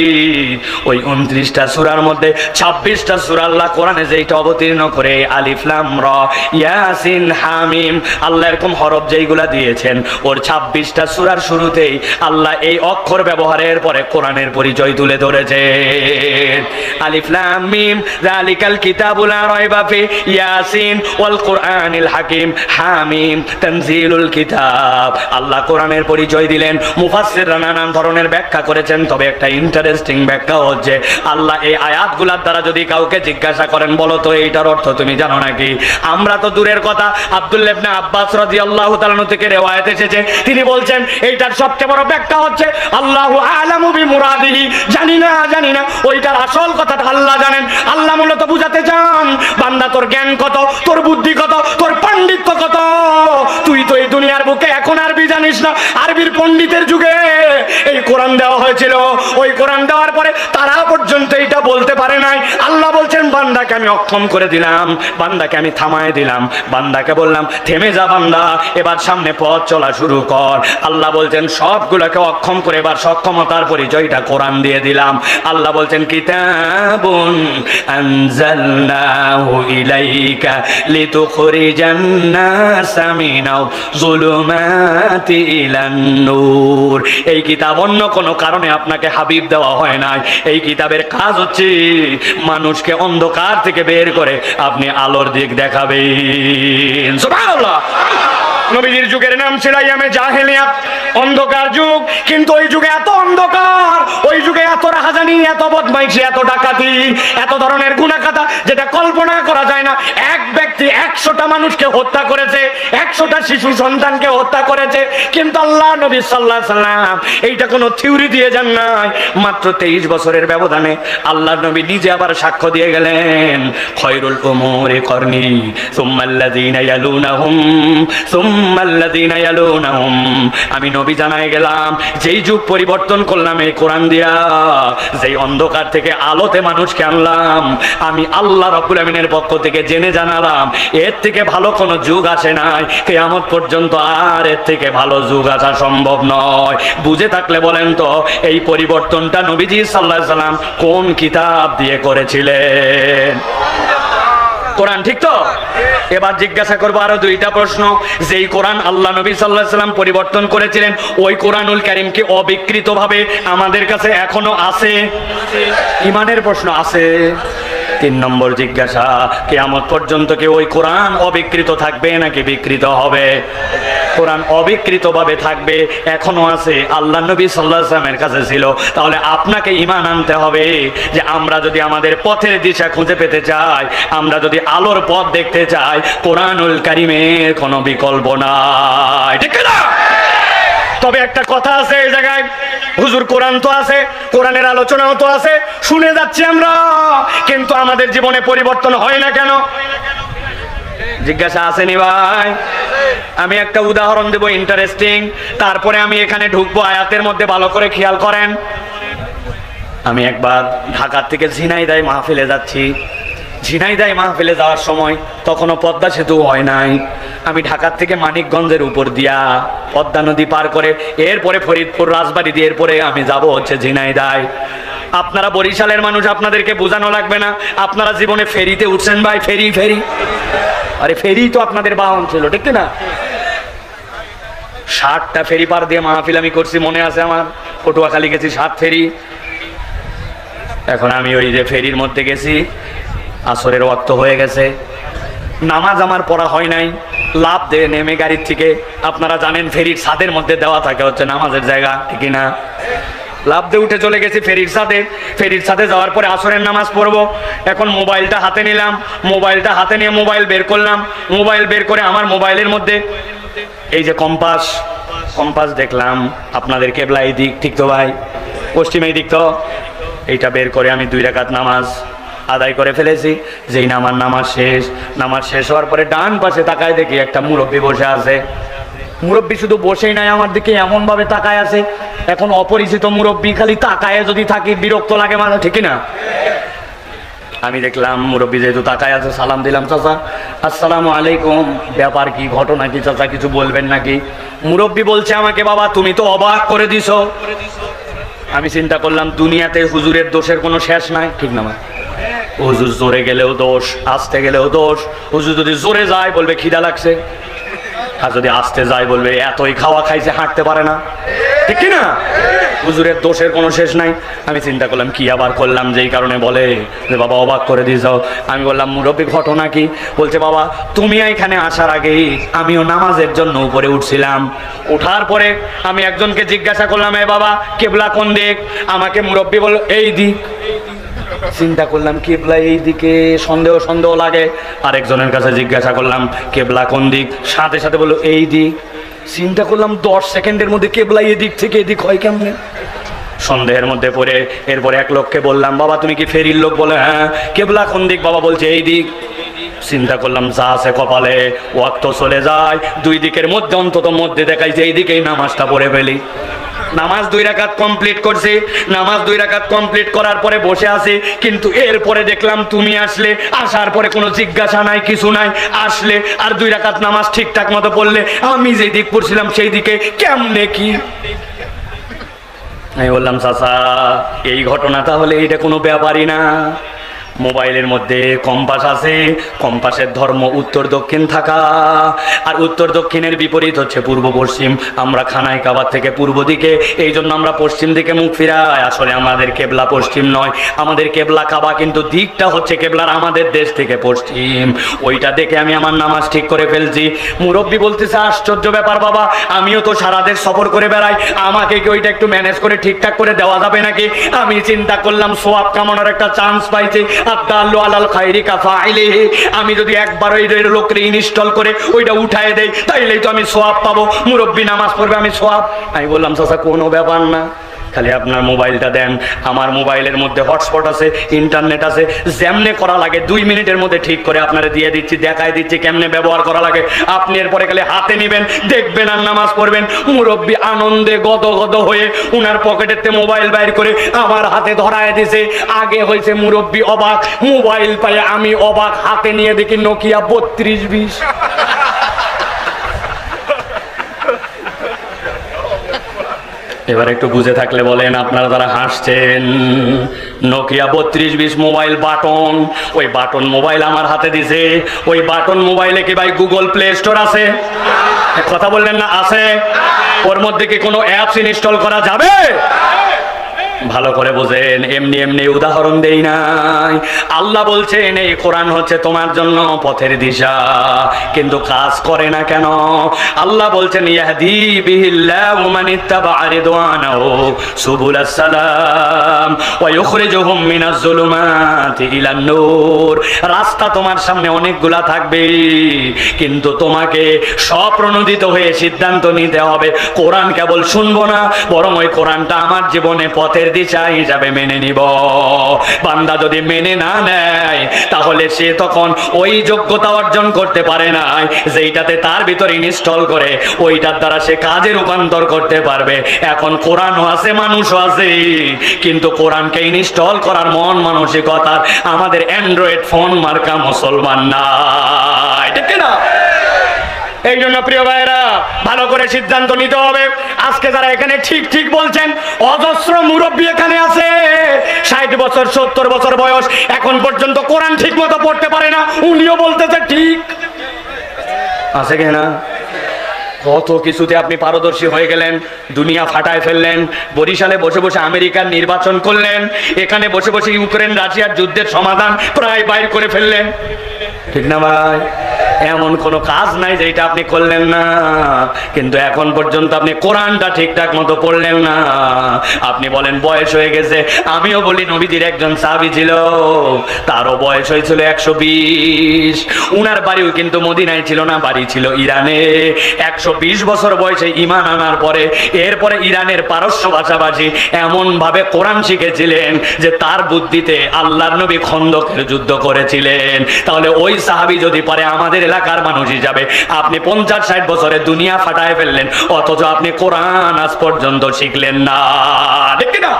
ওই 29টা সূরার মধ্যে 26টা সূরা আল্লাহ কোরআনে যেইটা অবতীর্ণ করে আলিফ লাম রা ইয়াসিন হামিম, আল্লাহ এরকম হরফ যেইগুলা দিয়েছেন, ওর 26টা সূরার শুরুতেই আল্লাহ এই অক্ষর ব্যবহারের পরে কোরআনের পরিচয় তুলে ধরেছে। আলিফ লাম মিম যালিকাল কিতাবু লা রাইবা ফি ইয়াসিন ওয়াল কুরআনিল হাকিম হামিম তানজিলুল কিতাব। আল্লাহ কোরআনের পরিচয় দিলেন। মুফাসসিররা নানান ধরনের ব্যাখ্যা করেছেন, তবে একটা ইন্টারেস্টিং ব্যাখ্যা হচ্ছে আল্লাহ এই আয়াতগুলোর দ্বারা যদি কাউকে জিজ্ঞাসা করেন বলো তো এইটার অর্থ তুমি জানো নাকি, আমরা তো দূরের কথা, আব্দুল্লাহ ইবনে আব্বাস রাদিয়াল্লাহু তাআলা আনহু থেকে রিওয়ায়াত এসেছে, তিনি বলছেন এইটার সবচেয়ে বড় ব্যাখ্যা হচ্ছে আল্লাহু আ'লামু বিমুরাদিহি, জানি না ওইটার আসল কথাটা আল্লাহ জানেন। আল্লাহ মূলত বুঝাতে চান বান্দা তোর জ্ঞান কত, তোর বুদ্ধি কত, তোর পাণ্ডিত্য কত। তুই তো এই দুনিয়ার বুকে এখন আরবি জানিস না, আরবির পণ্ডিতের যুগে এই কোরআন দেওয়া হয়েছিল, ওই কোরআন দেওয়ার পরে তারা পর্যন্ত এইটা বলতে পারে নাই। আল্লাহ বলছেন বান্দাকে আমি অক্ষম করে দিলাম, বান্দাকে আমি থামায় দিলাম, বান্দাকে বললাম থেমে যা বান্দা, এবার সামনে পথ চলা শুরু কর। আল্লাহ বলছেন সবগুলোকে অক্ষম করে এবার সক্ষমতার পরিচয়টা কোরআন দিয়ে দিলাম। আল্লাহ বলছেন কিতাবুন আনজালনাহু ইলাইকা লিতুখরিজান নাসা মিনাজ যুলুমাতি ইলান নূর। এই কিতাব অন্য কোনো কারণে আপনাকে হাবিব দেওয়া হয় নাই। এই কিতাবের কাজ হচ্ছে মানুষকে অন্ধকার থেকে বের করে আপনি আলোর দিক দেখাবেন। সুবহানাল্লাহ। নবীজির যুগের নাম ছিল আইয়ামে জাহেলিয়াত, অন্ধকার যুগ। কিন্তু ওই যুগে এত অন্ধকার, ওই যুগে এত রাহাজানি, এত বদমাইশি, এত ডাকাতি, এত ধরনের গুনাহগাতা যেটা কল্পনা করা যায় না। এক ব্যক্তি 100টা মানুষকে হত্যা করেছে, 100টা শিশু সন্তানকে হত্যা করেছে। কিন্তু আল্লাহ নবী সাল্লাল্লাহু আলাইহি সাল্লাম এইটা কোনো থিওরি দিয়ে যান নাই। মাত্র 23 বছরের ব্যবধানে আল্লাহ নবী নিজে আবার সাক্ষ্য দিয়ে গেলেন, খয়রুল উমুরি করনি সুম্মাল্লাযীনা ইয়ালুনাহুম সুম্মাল্লাযীনা ইয়ালুনাহুম। আমি নবী জানাই গেলাম, যেই যুগ পরিবর্তন করলাম এই কোরআন দিয়া, যেই অন্ধকার থেকে আলোতে মানুষকে আনলাম, আমি আল্লাহ রাব্বুল আমিনের পক্ষ থেকে জেনে জানালাম এর থেকে ভালো কোনো যুগ আসে নাই, কিয়ামত পর্যন্ত আর এর থেকে ভালো যুগ আসা সম্ভব নয়। বুঝে থাকলে বলেন তো এই পরিবর্তনটা নবীজি সাল্লাল্লাহু আলাইহি সাল্লাম কোন কিতাব দিয়ে করেছিলেন? কোরআন, ঠিক তো? এবার জিজ্ঞাসা করবো আরো 2টা প্রশ্ন। যেই কোরআন আল্লাহ নবী সাল্লাল্লাহু আলাইহি সাল্লাম পরিবর্তন করেছিলেন, ওই কোরআনুল কারীম কি অবিকৃত ভাবে আমাদের কাছে এখনো আছে? ঈমানের প্রশ্ন আছে। 3 নম্বর জিজ্ঞাসা, কিয়ামত পর্যন্ত কি ওই কোরআন অবিকৃত থাকবে নাকি বিকৃত হবে? কোরআন অবিকৃত ভাবে থাকবে, এখনো আছে, আল্লাহ নবী সাল্লাল্লাহু আলাইহি ওয়াসাল্লামের কাছে ছিল। তাহলে আপনাকে ঈমান আনতে হবে যে আমরা যদি আমাদের পথের দিশা খুঁজে পেতে চাই, আমরা যদি আলোর পথ দেখতে চাই, কোরআনুল কারীমের কোনো বিকল্প নাই, ঠিক না? তবে একটা কথা আছে এই জায়গায়, হুজুর কোরআন তো আছে, কোরআনের আলোচনাও তো আছে, শুনে যাচ্ছি আমরা, কিন্তু আমাদের জীবনে পরিবর্তন হয় না কেন? জিজ্ঞাসা আসেনি ভাই? আমি একটা উদাহরণ দেব ইন্টারেস্টিং, তারপরে আমি এখানে ঢুকবো আয়াতের মধ্যে, ভালো করে খেয়াল করেন। আমি একবার ঢাকার থেকে ঝিনাইদহ মাহফিলে যাচ্ছি। ঝিনাইদহ মাহফিলে যাওয়ার সময় তখনও পদ্মা সেতু হয় নাই। আমি ঢাকার থেকে মানিকগঞ্জের উপর দিয়া পদ্মা নদী পার করে এরপরে ফরিদপুর, রাজবাড়ী দিয়ে এরপরে আমি যাব হচ্ছে ঝিনাইদহ। আপনারা বরিশালের মানুষ, আপনাদেরকে বোঝানো লাগবে না, আপনারা জীবনে ফেরিতে উঠছেন ভাই, ফেরি ফেরি, আরে ফেরি তো আপনাদের বাহন ছিল, ঠিক না? 60টা ফেরি পার দিয়ে মাহফিল আমি করছি, মনে আছে আমার। পটুয়াখালী গেছি 7 ফেরি। এখন আমি ওই যে ফেরির মধ্যে গেছি, আসরের ওয়াক্ত হয়ে গেছে, নামাজ আমার পড়া হয় নাই। লাভ দিয়ে নেমে গাড়ির থেকে, আপনারা জানেন ফেরির ছাদের মধ্যে দেওয়া থাকে হচ্ছে নামাজের জায়গা, ঠিক না? লাভ দিয়ে উঠে চলে গেছি ফেরির ছাদে। ফেরির ছাদে যাওয়ার পরে আসরের নামাজ পড়বো। এখন মোবাইলটা হাতে নিলাম, মোবাইলটা হাতে নিয়ে মোবাইল বের করলাম। মোবাইল বের করে আমার মোবাইলের মধ্যে এই যে কম্পাস, কম্পাস দেখলাম আপনাদের কেবলা এই দিক, ঠিক তো ভাই? পশ্চিম এই দিক তো। এইটা বের করে আমি 2 রাকাত নামাজ আদায় করে ফেলেছি। যেই নামাজ শেষ হওয়ার পরে ডান পাশে তাকায় দেখি একটা মুরব্বী বসে আছে। মুরব্বী শুধু বসেই নাই, আমার দিকে এমন ভাবে তাকায় আছে, এখন অপরিচিত মুরব্বী, খালি তাকায় যদি থাকি বিরক্ত লাগে মানে, ঠিক না? আমি দেখলাম মুরব্বী যেহেতু তাকায় আছে, সালাম দিলাম, চাচা আসসালামু আলাইকুম, ব্যাপার কি, ঘটনা কি চাচা, কিছু বলবেন নাকি? মুরব্বী বলছে আমাকে, বাবা তুমি তো অবাক করে দিছো। আমি চিন্তা করলাম দুনিয়াতে হুজুরের দোষের কোনো শেষ নাই, ঠিক না? হুজুর জোরে গেলেও দোষ, আসতে গেলেও দোষ। হুজুর যদি জোরে যায় বলবে খিদা লাগছে, আর যদি আসতে যায় বলবে এতই খাওয়া খাইছে হাঁটতে পারে না, ঠিক না? হুজুরের দোষের কোনো শেষ নাই। আমি চিন্তা করলাম কি আবার করলাম যেই কারণে বলে যে বাবা অবাক করে দিয়েছ। আমি বললাম মুরব্বী ঘটনা কি? বলছে বাবা তুমি এখানে আসার আগেই আমিও নামাজের জন্য উপরে উঠছিলাম। ওঠার পরে আমি একজনকে জিজ্ঞাসা করলাম, এ বাবা কেবলা কোন দিক? আমাকে মুরব্বী বলল এই দিক। চিন্তা করলাম কেবলা এই দিকে, সন্দেহ লাগে। আরেকজনের কাছে জিজ্ঞাসা করলাম কেবলা কোন দিক, সাথে সাথে বললো এই দিক। চিন্তা করলাম 10 সেকেন্ডের মধ্যে কেবলা এদিক থেকে এদিক হয় কেমনে? সন্দেহের মধ্যে পড়ে এরপরে এক লোককে বললাম, বাবা তুমি কি ফেরির লোক? বলে হ্যাঁ। কেবলা কোন দিক? বাবা বলছে এই দিক। চিন্তা করলাম যা আছে কপালে, ওয়াক্ত চলে যায়, 2 দিকের মধ্যে অন্তত মধ্যে দেখাই যে এই দিকেই নামাজটা পড়ে ফেলি। নামাজ 2 রাকাত কমপ্লিট করছি। নামাজ 2 রাকাত কমপ্লিট করার পরে বসে আছি, কিন্তু এরপরে দেখলাম তুমি আসলে। আসার পরে কোনো জিজ্ঞাসা নাই, কিছু নাই, আসলে আর 2 রাকাত নামাজ ঠিকঠাক মতো পড়লে। আমি যেই দিক পড়ছিলাম সেই দিকে কেমনে কি? আমি বললাম চাচা এই ঘটনা তাহলে এটা কোনো ব্যাপারই না। মোবাইলের মধ্যে কম্পাস আছে, কম্পাসের ধর্ম উত্তর দক্ষিণ থাকা, আর উত্তর দক্ষিণের বিপরীত হচ্ছে পূর্ব পশ্চিম। আমরা খানায় কাবার থেকে পূর্ব দিকে, এই জন্য আমরা পশ্চিম দিকে মুখ ফিরাই। আসলে আমাদের কেবলা পশ্চিম নয়, আমাদের কেবলা কাবা, কিন্তু দিকটা হচ্ছে কেবলার আমাদের দেশ থেকে পশ্চিম। ওইটা দেখে আমি আমার নামাজ ঠিক করে ফেলছি। মুরব্বী বলতেছে আশ্চর্য ব্যাপার বাবা, আমিও তো সারা দেশ সফর করে বেড়াই, আমাকে কি ওইটা একটু ম্যানেজ করে ঠিকঠাক করে দেওয়া যাবে নাকি? আমি চিন্তা করলাম সোয়াব কামানোর একটা চান্স পাইছি। আদাল্লু আলাল খায়রি কাফাইলিহি, আমি যদি একবার ওই লোকরে ইনস্টল করে ওইটা উঠায় দেই তাইলেই তো আমি সোয়াব পাবো। মুরব্বী নামাজ পড়বে, আমি সোয়াব। আমি বললাম চাচা কোনো ব্যাপার না, খালি আপনার মোবাইলটা দেন। আমার মোবাইলের মধ্যে হটস্পট আছে, ইন্টারনেট আছে, যেমনে করা লাগে 2 মিনিটের মধ্যে ঠিক করে আপনারা দিয়ে দিচ্ছি, দেখাই দিচ্ছি কেমনে ব্যবহার করা লাগে। আপনি এরপরে খালি হাতে নেবেন, দেখবেন আর নামাজ পড়বেন। মুরব্বী আনন্দে গদগদ হয়ে উনার পকেটেতে মোবাইল বাইর করে আমার হাতে ধরায় দিছে। আগে হয়েছে মুরব্বী অবাক, মোবাইল পায়ে আমি অবাক। হাতে নিয়ে দেখি নোকিয়া 3220। এবার একটু বুঝে থাকলে বলেন আপনারা যারা হাসছেন, নোকিয়া 3220 মোবাইল, বাটন, ওই বাটন মোবাইল আমার হাতে দিছে। ওই বাটন মোবাইলে কি ভাই গুগল প্লে স্টোর আছে? কথা বললেন না আছে? ওর মধ্যে কি কোনো অ্যাপস ইনস্টল করা যাবে? ভালো করে বোঝেন, এমনি এমনি উদাহরণ দেই নাই। আল্লাহ বলছেন এই কোরআন হচ্ছে তোমার জন্য পথের দিশা, কিন্তু কাজ করে না কেন? আল্লাহ বলছেন ইয়াহদি বিহিল্লাহু মান ইত্তাবা রিদওয়ানাহু সুবুলাস সালাম ওয়া ইখরিজুহুম মিনাজ যুলুমাতি ইলান নূর। রাস্তা তোমার সামনে অনেকগুলা থাকবে, কিন্তু তোমাকে স্বপ্রণোদিত হয়ে সিদ্ধান্ত নিতে হবে কোরআন কেবল শুনবো না, বরং ওই কোরআনটা আমার জীবনে পথের দিশা হিসাবে মেনে নিব। বান্দা যদি মেনে না নেয় তাহলে সে তখন ওই যোগ্যতা অর্জন করতে পারে না যেইটাতে তার ভিতর ইনস্টল করে ওইটার দ্বারা সে কাজে রূপান্তর করতে পারবে। এখন কোরআনও আছে, মানুষও আছে, কিন্তু কোরআনকে ইনস্টল করার মন মানসিকতা আমাদের অ্যান্ড্রয়েড ফোন মার্কা মুসলমান নাই, ঠিক না? এই জন্য প্রিয় ভাইরা ভালো করে সিদ্ধান্ত নিতে হবে। আজকে যারা এখানে ঠিক ঠিক বলছেন, অজস্র মুরব্বী এখানে আছে 60 বছর 70 বছর বয়স, এখন পর্যন্ত কোরআন ঠিক মতো পড়তে পারে না, উনিও বলতেছে ঠিক আছে কিনা? কত কিছুতে আপনি পারদর্শী হয়ে গেলেন, দুনিয়া ফাটায় ফেললেন। বরিশালে বসে বসে আমেরিকার নির্বাচন করলেন, এখানে বসে বসে ইউক্রেন রাশিয়ার যুদ্ধের সমাধান প্রায় বাইর করে ফেললেন, ঠিক না ভাই? এমন কোনো কাজ নাই যেটা আপনি করলেন না, কিন্তু এখন পর্যন্ত আপনি কোরআনটা ঠিকঠাক মতো পড়লেন না। আপনি বলেন বয়স হয়ে গেছে, আমিও বলি নবীজির একজন সাহাবী ছিল, তারও বয়স হয়েছিল 120। উনার বাড়িও কিন্তু মদিনায় ছিল না, বাড়ি ছিল ইরানে। 120 বছর বয়সে ঈমান আনার পরে এরপরে ইরানের পারস্য ভাষাভাষী এমন ভাবে কোরআন শিখেছিলেন যে তার বুদ্ধিতে আল্লাহর নবী খন্দকের যুদ্ধ করেছিলেন। তাহলে ওই সাহাবী যদি পারে, আমাদের এলাকার মানুষ হিসাবে আপনি 50-60 বছরে দুনিয়া ফাটায় ফেললেন, অথচ আপনি কোরআন আজ পর্যন্ত শিখলেন না, ঠিক না?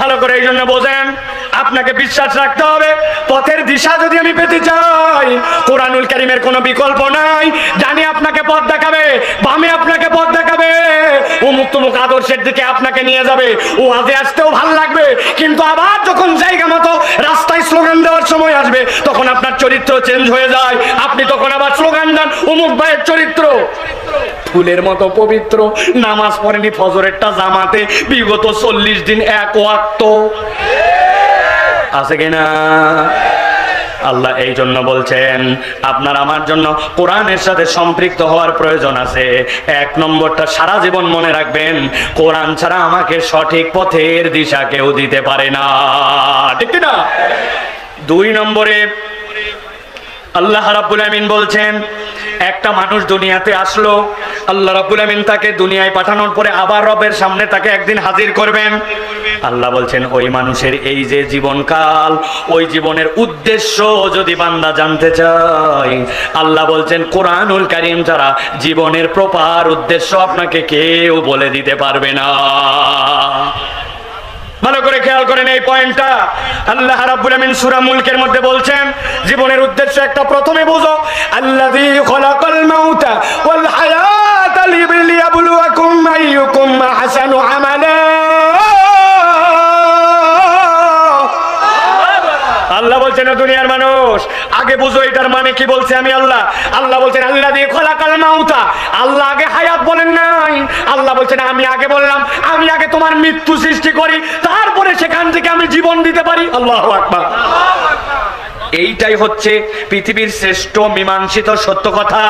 ভালো করে এই জন্য বোঝেন, আপনাকে বিশ্বাস রাখতে হবে। পথের দিশা যদি আমি পেতে চাই, কোরআনুল কারীমের কোনো বিকল্প নাই। ডানে আপনাকে পথ দেখাবে, বামে আপনাকে পথ দেখাবে, অমুক তমুক আদর্শের দিকে আপনাকে নিয়ে যাবে। ও আজে আসতেও ভালো লাগবে, কিন্তু আবার যখন জায়গা মতো রাস্তায় স্লোগান দেওয়ার সময় আসবে, তখন আপনার চরিত্র চেঞ্জ হয়ে যায়। আপনি তখন আবার স্লোগান দেন অমুক ভাইয়ের চরিত্র ফুলের মতো পবিত্র, নামাজ পড়েনি ফজরেরটা জামাতে, বিগত 40 দিন এক ওয়াক্ত, আছে কিনা? আল্লাহ এই জন্য বলছেন আপনার আমার জন্য কোরআনের সাথে সম্পৃক্ত হওয়ার প্রয়োজন আছে। 1 নম্বরটা সারা জীবন মনে রাখবেন, কোরআন ছাড়া আমাকে সঠিক পথের দিশা কেউ দিতে পারে না, ঠিক না? 2 নম্বরে আল্লাহ রাব্বুল আমিন বলছেন, একটা মানুষ দুনিয়াতে আসলো, আল্লাহ রাব্বুল আমিন তাকে দুনিয়ায় পাঠানোর পরে আবার রবের সামনে তাকে একদিন হাজির করবেন। আল্লাহ বলছেন ওই মানুষের এই যে জীবনকাল, ওই জীবনের উদ্দেশ্য যদি বান্দা জানতে চায়, আল্লাহ বলছেন কোরআনুল কারীম ছাড়া জীবনের প্রপার উদ্দেশ্য আপনাকে কেউ বলে দিতে পারবে না। ভালো করে খেয়াল করেন এই পয়েন্টটা। আল্লাহ রাব্বুল আমিন সূরা মুলকের মধ্যে বলছেন জীবনের উদ্দেশ্য একটা প্রথমে বুঝো, আল্লাযী খালাকাল মাউতা ওয়াল হায়াতা লিয়াবলুয়াকুম আইয়ুকুম আহসানু আমালা। বুঝে না দুনিয়ার মানুষ, আগে বুঝো এটার মানে কি বলছে আমি আল্লাহ। আল্লাহ বলছেন আল্লাহ দিয়ে খলাকাল মাউতা, আল্লাহ আগে হায়াত বলেন নাই, আল্লাহ বলছেন আমি আগে বললাম আমি আগে তোমার মৃত্যু সৃষ্টি করি, তারপরে সেখান থেকে আমি জীবন দিতে পারি। আল্লাহু আকবার। এইটাই হচ্ছে পৃথিবীর শ্রেষ্ঠ মীমাংসিত সত্য কথা।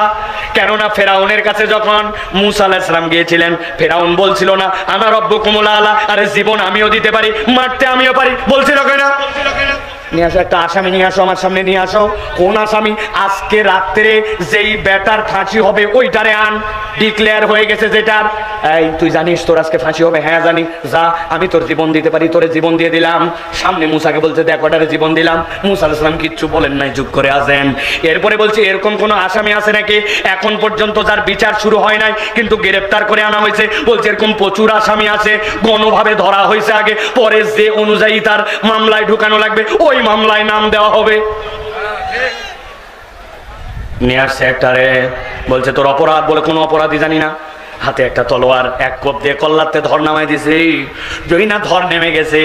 কেননা ফেরাউনের কাছে যখন মূসা আলাইহিস সালাম গিয়েছিলেন, ফেরাউন বলছিল না আনা রব্বুকুমুল আলা, আরে জীবন আমিও দিতে পারি, মারতে আমিও পারি, বলছিল কেন? নিয়ে আসো একটা আসামি, নিয়ে আসো আমার সামনে, নিয়ে আসো। কোন আসামি? আজকে রাত্রে যেই বেটার ফাঁসি হবে ওইটারে আন, ডিক্লেয়ার হয়ে গেছে যেটার। এই তুই জানিস তোর আজকে ফাঁসি হবে? হ্যাঁ জানি। যা, আমি তোর জীবন দিতে পারি, তোরে জীবন দিয়ে দিলাম। সামনে মুসাকে বলছে দেখ ওটারে জীবন দিলাম। মুসা আলাইহিস সালাম কিচ্ছু বলেন নাই, চুপ করে আছেন। এরপরে বলছে এরকম কোন আসামি আছে নাকি এখন পর্যন্ত যার বিচার শুরু হয় নাই কিন্তু গ্রেফতার করে আনা হয়েছে? বলছে এরকম প্রচুর আসামি আছে, গণভাবে ধরা হয়েছে আগে, পরে যে অনুযায়ী তার মামলায় ঢুকানো লাগবে ওই মামলায় নাম দেওয়া হবে। নিয়ে আসছে একটারে, বলছে তোর অপরাধ বলে কোনো অপরাধী জানি না। হাতে একটা তলোয়ার, এক কোপ দিয়ে কল্লাতে ধর নামাই দিছে। যদি না ধর নেমে গেছে,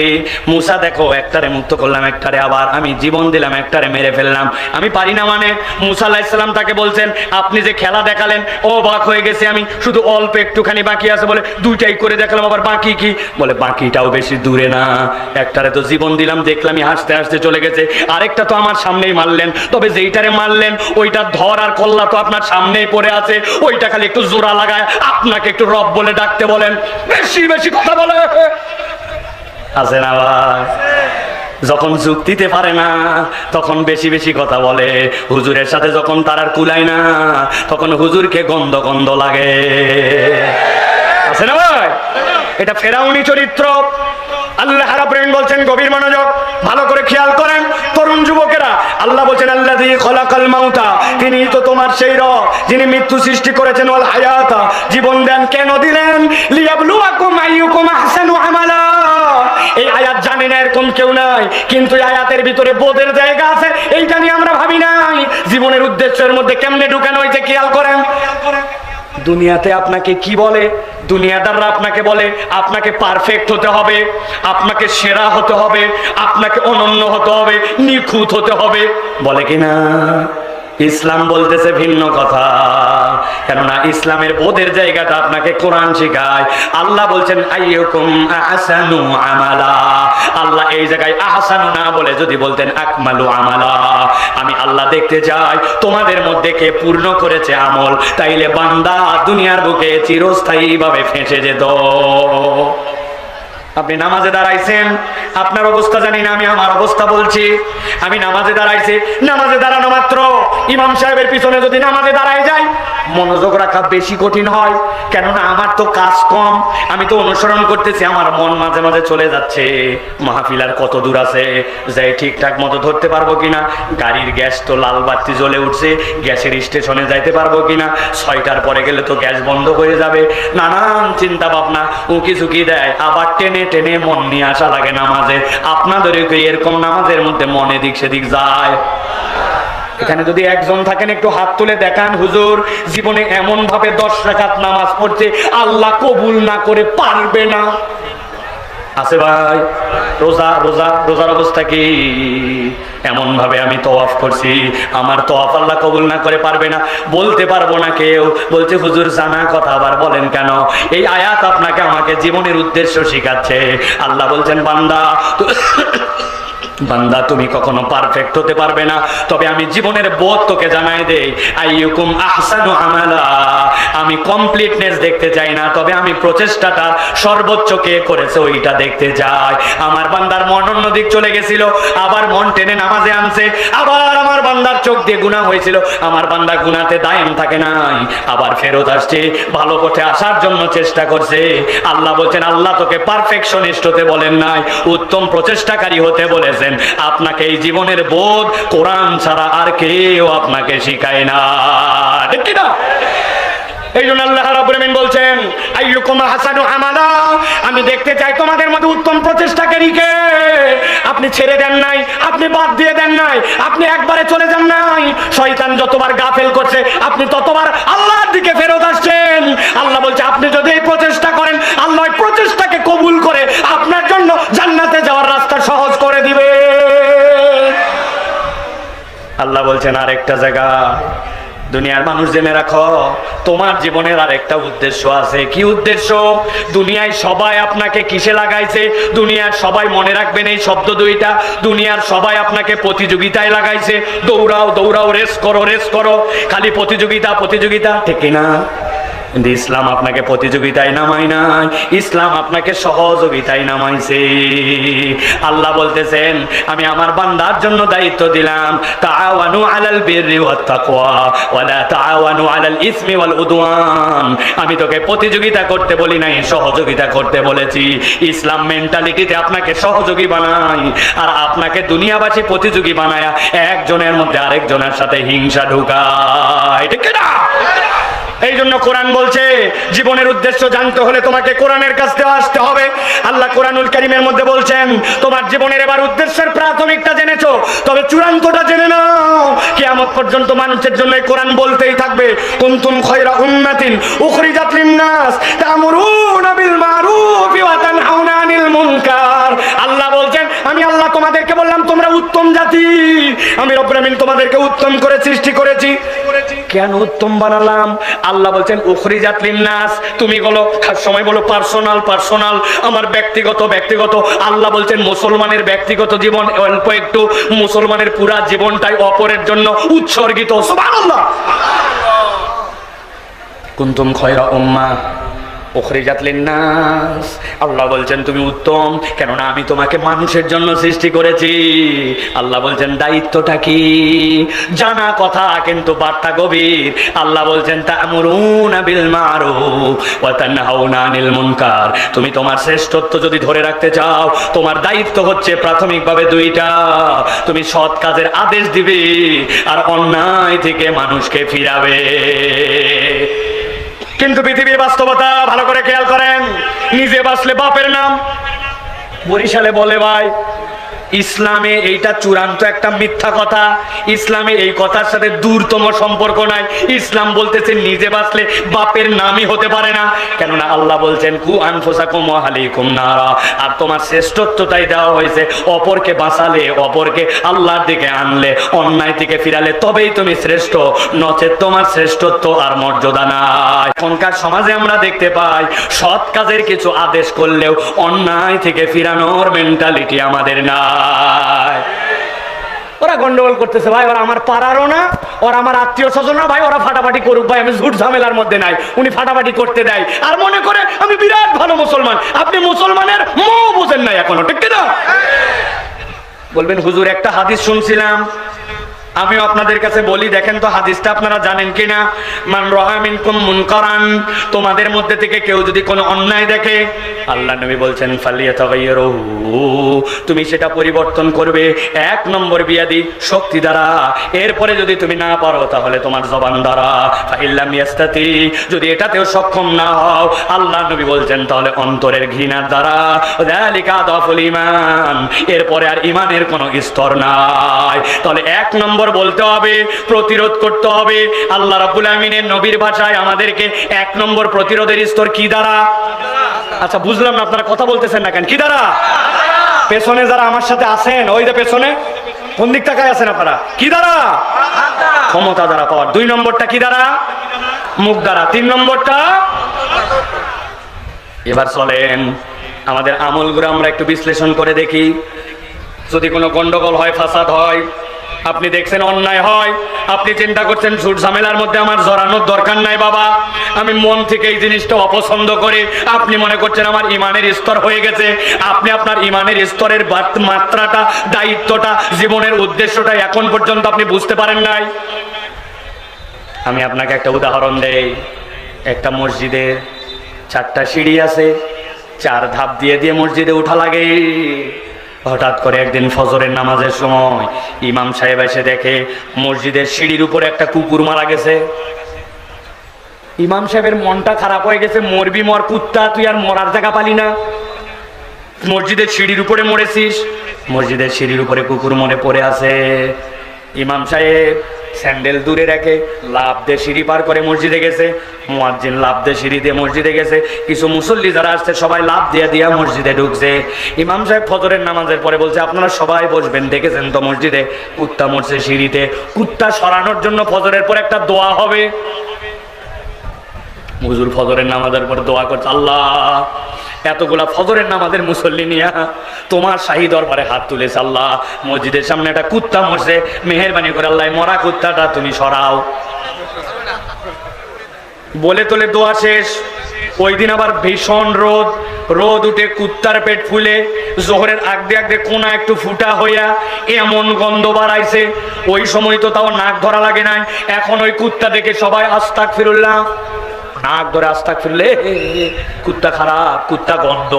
মুসা দেখো একটারে মুক্ত করলাম, একটারে আবার আমি জীবন দিলাম, একটারে মেরে ফেললাম, আমি পারি না মানে? মুসা আলাইহিস সালাম তাকে বলছেন আপনি যে খেলা দেখালেন অবাক হয়ে গেছে আমি, শুধু অল্প একটুখানি বাকি আছে, বলে দুইটাই করে দেখালাম, আবার বাকি কি? বলে বাকিটাও বেশি দূরে না, একটারে তো জীবন দিলাম দেখলামই হাসতে হাসতে চলে গেছে, আরেকটা তো আমার সামনেই মারলেন, তবে যেইটারে মারলেন ওইটা ধর আর কল্লা তো আপনার সামনেই পড়ে আছে, ওইটা খালি একটু জোড়া লাগায় আপনাকে একটু রব বলে ডাকতে বলেন, বেশি বেশি কথা বলে আছে না ভাই? যখন যুক্তিতে পারে না তখন বেশি বেশি কথা বলে, হুজুরের সাথে যখন তার আর কুলায় না তখন হুজুরকে গন্ধ গন্ধ লাগে, আছে না ভাই? এটা ফেরাউনি চরিত্র। আল্লাহ রাব্বুল আলামিন বলছেন গভীর মনোযোগ, ভালো করে খেয়াল করেন তরুণ যুবকেরা। আল্লাহ বলছেন আল্লাযী খলাকাল মাউতা, তিনি তো তোমার সেই রব যিনি মৃত্যু সৃষ্টি করেছেন, ওয়াল হায়াতা, জীবন দেন। কেন দিলেন? লিয়াবলুয়াকুম আইয়ুকুম আহসানু আমালা। এই আয়াত জানি না এরকম কেউ নাই, কিন্তু এই আয়াতের ভিতরে বোধের জায়গা আছে, এইটা নিয়ে আমরা ভাবি নাই। জীবনের উদ্দেশ্যের মধ্যে কেমনে ঢুকানো হয়েছে খেয়াল করেন। দুনিয়াতে আপনাকে কি বলে? দুনিয়াদাররা আপনাকে বলে আপনাকে পারফেক্ট হতে হবে, আপনাকে সেরা হতে হবে, আপনাকে অনন্য হতে হবে, নিখুঁত হতে হবে, বলে কিনা? ইসলাম বলতেছে ভিন্ন কথা, কেননা ইসলামের বোধের জায়গাটা আপনাকে কোরআন শেখায়। আল্লাহ বলছেন আইয়ুকুম আহসানু আমালা। আল্লাহ এই জায়গায় আহসানু না বলে যদি বলতেন আকমালু আমালা, আমি আল্লাহ দেখতে চাই তোমাদের মধ্যে কে পূর্ণ করেছে আমল, তাইলে বান্দা দুনিয়ার বুকে চিরস্থায়ী ভাবে ফেঁসে যেত। আপনি নামাজে দাঁড়াইছেন, আপনার অবস্থা জানি না, আমি আমার অবস্থা বলছি। আমি নামাজে দাঁড়াইছি, নামাজে দাঁড়ানো মাত্র ইমাম সাহেবের পিছনে যদি নামাজে দাঁড়াই যাই, মনোযোগ রাখা বেশি কঠিন হয়, কেননা আমার তো কাজ কম, আমি তো অনুসরণ করতেছি, আমার মন মাঝে মাঝে চলে যাচ্ছে মাহফিল আর কত দূর আছে, যাই ঠিকঠাক মতো ধরতে পারবো কিনা, গাড়ির গ্যাস তো লাল বাতি জ্বলে উঠছে, গ্যাসের স্টেশনে যাইতে পারবো কিনা, 6টার পরে গেলে তো গ্যাস বন্ধ হয়ে যাবে, নানান চিন্তা ভাবনা উকি ঝুঁকি দেয়, আবার টেনে টেনে মন নিয়ে আসা লাগে নামাজে। আপনাদেরও কি এরকম নামাজের মধ্যে মনে দিক সেদিক যায়? এখানে যদি একজন থাকেন একটু হাত তুলে দেখান, হুজুর জীবনে এমন ভাবে 10 রাকাত নামাজ পড়ছে আল্লাহ কবুল না করে পারবে না, আছে ভাই? রোজার অবস্থা কি? এমন ভাবে আমি তওয়াফ করছি, আমার তওয়াফ আল্লাহ কবুল না করে পারবে না, বলতে পারবো না কেউ। বলছে হুজুর জানা কথা আবার বলেন কেন? এই আয়াত আপনাকে আমাকে জীবনের উদ্দেশ্য শিখাচ্ছে। আল্লাহ বলছেন বান্দা তুমি কখনো পারফেক্ট হতে পারবে না, তবে আমি জীবনের বোধ তোকে জানাই দেই, আইয়ুকুম আহসানু আমালা। আমি কমপ্লিটনেস দেখতে চাই না, তবে আমি প্রচেষ্টাটা সর্বোচ্চ কে করেছে ওইটা দেখতে চাই। আমার বান্দার মন অন্যদিক চলে গেছিল, আবার মন টেনে নামাজে আনছে, আবার আমার বান্দার চোখ দিয়ে গুনাহ হয়েছিল, আমার বান্দা গুনাতে দায়েম থাকে নাই, আবার ফেরত আসছে, ভালো পথে আসার জন্য চেষ্টা করছে। আল্লাহ বলছেন আল্লাহ তোকে পারফেকশনিস্ট হতে বলেন নাই, উত্তম প্রচেষ্টাকারী হতে বলেছেন। আপনাকে এই জীবনের বোধ কোরআন ছাড়া আর কেউ আপনাকে শিখায় না, ঠিক কি না? এই জন্য আল্লাহ রাব্বুল আলামিন বলছেন আইয়ুকুম আহসানু আমালা, আমি দেখতে চাই তোমাদের মধ্যে উত্তম প্রচেষ্টাকারী কে। আপনি ছেড়ে দেন নাই, আপনি বাদ দিয়ে দেন নাই, আপনি একবারে চলে যান নাই। শয়তান যতবার গাফেল করছে আপনি ততবার আল্লাহর দিকে ফেরত আসছেন। আল্লাহ বলছে আপনি যদি এই প্রচেষ্টা করেন, আল্লাহ এই প্রচেষ্টাকে কবুল করে আপনার জন্য জান্নাতে যাওয়ার রাস্তা সহজ করে দিবে। আল্লাহ বলছেন আরেকটা জায়গায়, দুনিয়ার মানুষ জেনে রাখো তোমার জীবনের আরেকটা উদ্দেশ্য আছে। কি উদ্দেশ্য? দুনিয়ায় সবাই আপনাকে কিসে লাগাইছে? দুনিয়ার সবাই, মনে রাখবেন এই শব্দ দুইটা, দুনিয়ার সবাই আপনাকে প্রতিযোগিতায় লাগাইছে। দৌড়াও দৌড়াও, রেস করো রেস করো, খালি প্রতিযোগিতা প্রতিযোগিতা, ঠিক না? কিন্তু ইসলাম আপনাকে প্রতিযোগিতায় নামাই নাই, ইসলাম আপনাকে সহযোগিতায় নামাইছে। আল্লাহ বলতেছেন আমি আমার বান্দার জন্য দায়িত্ব দিলাম, তাআওয়ানু আলাল বিররি ওয়াত তাকওয়া ওয়ালা তাআওয়ানু আলাল ইসমি ওয়াল উদওয়ান। আমি তোকে প্রতিযোগিতা করতে বলি নাই, সহযোগিতা করতে বলেছি। ইসলাম মেন্টালিটিতে আপনাকে সহযোগী বানায়, আর আপনাকে দুনিয়াবাসী প্রতিযোগী বানায়া একজনের মধ্যে আরেকজনের সাথে হিংসা ঢুকায়, ঠিক না? এই জন্য কোরআন বলছে জীবনের উদ্দেশ্য জানতে হলে তোমাকে কোরআনের কাছ থেকে আসতে হবে। আল্লাহ কোরআনুল কারীমের মধ্যে বলছেন তোমার জীবনের এবার উদ্দেশ্যের প্রাথমিকটা জেনেছো, তবে চূড়ান্তটা জেনে নাও। কিয়ামত পর্যন্ত মানুষের জন্য কোরআন বলতেই থাকবে, কুনতুম খায়রা উম্মাতিন উখরিজাত লিন-নাস তা'মুরুনা বিল মারুফি ওয়া তানহাউনা আনিল মুনকার। আল্লাহ বলছেন আমি আল্লাহ তোমাদেরকে বললাম তোমরা উত্তম জাতি, আমি রব্বুল আমিন তোমাদেরকে উত্তম করে সৃষ্টি করেছি। কেন উত্তম বানালাম? আল্লাহ বলছেন উখরিজাত লিন-নাস, তুমি বলো সময় বলো পার্সোনাল পার্সোনাল, আমার ব্যক্তিগত ব্যক্তিগত। আল্লাহ বলছেন মুসলমানের ব্যক্তিগত জীবন অল্প একটু, মুসলমানের পুরা জীবনটাই অপরের জন্য উৎসর্গিত। সুবহানাল্লাহ। কুনতুম খায়রা উম্মাহ উখরিজাত লিন-নাস, আল্লাহ বলছেন তুমি উত্তম, কেননা আমি তোমাকে মানুষের জন্য সৃষ্টি করেছি। আল্লাহ বলছেন দায়িত্বটা কি? জানা কথা কিন্তু বার্তা গভীর। আল্লাহ বলছেন তা'মুরুনা বিল মারুফ ওয়া তানহাউনা আনিল মুনকার। তুমি তোমার শ্রেষ্ঠত্ব যদি ধরে রাখতে চাও, তোমার দায়িত্ব হচ্ছে প্রাথমিকভাবে দুইটা, তুমি সৎ কাজের আদেশ দিবে আর অন্যায় থেকে মানুষকে ফিরাবে। কিন্তু পৃথিবীর বাস্তবতা ভালো করে খেয়াল করেন, নিজে বাঁচলে বাপের নাম। বরিশালে বলে ভাই, ইসলামে এইটা চূড়ান্ত একটা মিথ্যা কথা। ইসলামে এই কথার সাথে দূরতম সম্পর্ক নাই। ইসলাম বলতেছে নিজে বাঁচলে বাপের নামই হতে পারে না, কেননা আল্লাহ বলছেন কু আনফুসাকুম ওয়া আহলিকুম নারা। আর তোমার শ্রেষ্ঠত্বটাই দেওয়া হয়েছে অপরকে বাঁচালে, অপরকে আল্লাহর দিকে আনলে, অন্যায় থেকে ফিরালে, তবেই তুমি শ্রেষ্ঠ, নচেত তোমার শ্রেষ্ঠত্ব আর মর্যাদা নাই। এখনকার সমাজে আমরা দেখতে পাই সৎ কাজের কিছু আদেশ করলেও অন্যায় থেকে ফিরানোর মেন্টালিটি আমাদের না। ওরা গন্ডগোল করতেছে ভাই, ওরা আমার পাড়ারও না, ওরা আমার আত্মীয় স্বজন না ভাই, ওরা ফাটাফাটি করুক ভাই, আমি ঝুট ঝামেলার মধ্যে নাই। উনি ফাটাফাটি করতে দেয় আর মনে করে আমি বিরাট ভালো মুসলমান। আপনি মুসলমানের মো বুঝেন নাই এখনো, ঠিক না? বলবেন হুজুর একটা হাদিস শুনছিলাম, আমিও আপনাদের কাছে বলি, দেখেন তো হাদিসটা আপনারা জানেন কিনা। মান রাআ মিনকুম মুনকারান, তোমাদের মধ্যে থেকে কেউ যদি কোনো অন্যায় দেখে, আল্লাহ নবী বলছেন ফালিয়াতাগায়্যারুহু, তুমি সেটা পরিবর্তন করবে। এক নম্বর বিয়াদি, শক্তি দ্বারা। এরপরে যদি তুমি না পারো তাহলে তোমার জবান দ্বারা। ফাইল্লাম ইয়াস্তাতি, যদি এটাতেও সক্ষম না হও, আল্লাহ নবী বলছেন তাহলে অন্তরের ঘৃণার দ্বারা। যালিকা আদাফুল ঈমান, এরপরে আর ঈমানের কোনো স্তর নাই। তাহলে এক নম্বর বলতে হবে, প্রতিরোধ করতে হবে। আল্লাহ রাব্বুল আমিনের নবীর ভাষায় আমাদেরকে এক নম্বর প্রতিরোধের স্তর কি দ্বারা? আচ্ছা বুঝলাম না, আপনারা কথা বলতেছেন না কেন? কি দ্বারা? পেছনে যারা আমার সাথে আছেন, ওই যে পেছনে কোন দিক তাকায় আছেন আপনারা, কি দ্বারা? ক্ষমতা দ্বারা পাওয়ার। দুই নম্বরটা কি দ্বারা? মুখ দ্বারা। তিন নম্বরটা, এবার চলেন আমাদের আমলগুলো আমরা একটু বিশ্লেষণ করে দেখি। যদি কোনো গন্ডগোল হয়, ফাসাদ হয়, আপনি দেখছেন অন্যায় হয়, আপনি চিন্তা করছেন ঝুট ঝামেলার মধ্যে আমার জড়ানোর দরকার নাই বাবা, আমি মন থেকে এই জিনিসটা অপছন্দ করে, আপনি মনে করছেন আমার ইমানের স্তর হয়ে গেছে। আপনি আপনার ইমানের স্তরের মাত্রাটা, দায়িত্বটা, জীবনের উদ্দেশ্যটা এখন পর্যন্ত আপনি বুঝতে পারেন নাই। আমি আপনাকে একটা উদাহরণ দেই। একটা মসজিদের 4টা সিঁড়ি আছে, 4 ধাপ দিয়ে দিয়ে মসজিদে উঠা লাগে। হঠাৎ করে একদিন ফজরের নামাজের সময় ইমাম সাহেব এসে দেখে মসজিদের সিঁড়ির উপরে একটা কুকুর মারা গেছে। ইমাম সাহেবের মনটা খারাপ হয়ে গেছে, মরবি মর কুত্তা, তুই আর মরার জায়গা পালি না, মসজিদের সিঁড়ির উপরে মরেছিস। মসজিদের সিঁড়ির উপরে কুকুর মরে পড়ে আছে। ইমাম সাহেব স্যান্ডেল দূরে রেখে লাফ দিয়ে সিঁড়ি পার করে মসজিদে গেছে। মুয়াজ্জিন লাফ দিয়ে সিঁড়ি দিয়ে মসজিদে গেছে। কিছু মুসল্লি যারা আসছে সবাই লাফ দিয়ে দিয়া মসজিদে ঢুকছে। ইমাম সাহেব ফজরের নামাজের পরে বলছে, আপনারা সবাই বসবেন, দেখেছেন তো মসজিদে কুত্তা মরছে সিঁড়িতে, কুত্তা সরানোর জন্য ফজরের পর একটা দোয়া হবে। হুজুর ফজরের নামাজের পর দোয়া করছে, আল্লাহ এতগুলা ফজরের নামাজের মুসল্লি নিয়া তোমার শাহী দরবারে হাত তুলেছে, আল্লাহ মসজিদের সামনে একটা কুত্তা মরছে, মেহেরবানি করে আল্লাহ মরা কুত্তাটা তুমি সরাও। বলে তোলে দোয়া শেষ। ওই দিন আবার ভীষণ রোদ উঠে কুত্তার পেট ফুলে জোহরের আগদে আগদে কোনা একটু ফুটা হইয়া এমন গন্ধ বাড়াইছে। ওই সময় তো তাও নাক ধরা লাগে নাই, এখন ওই কুত্তা দেখে সবাই আস্তাগফিরুল্লাহ, নাক ধরে আস্তাগফিরুল্লাহ, কুত্তা খারাপ, কুত্তা গন্ধ,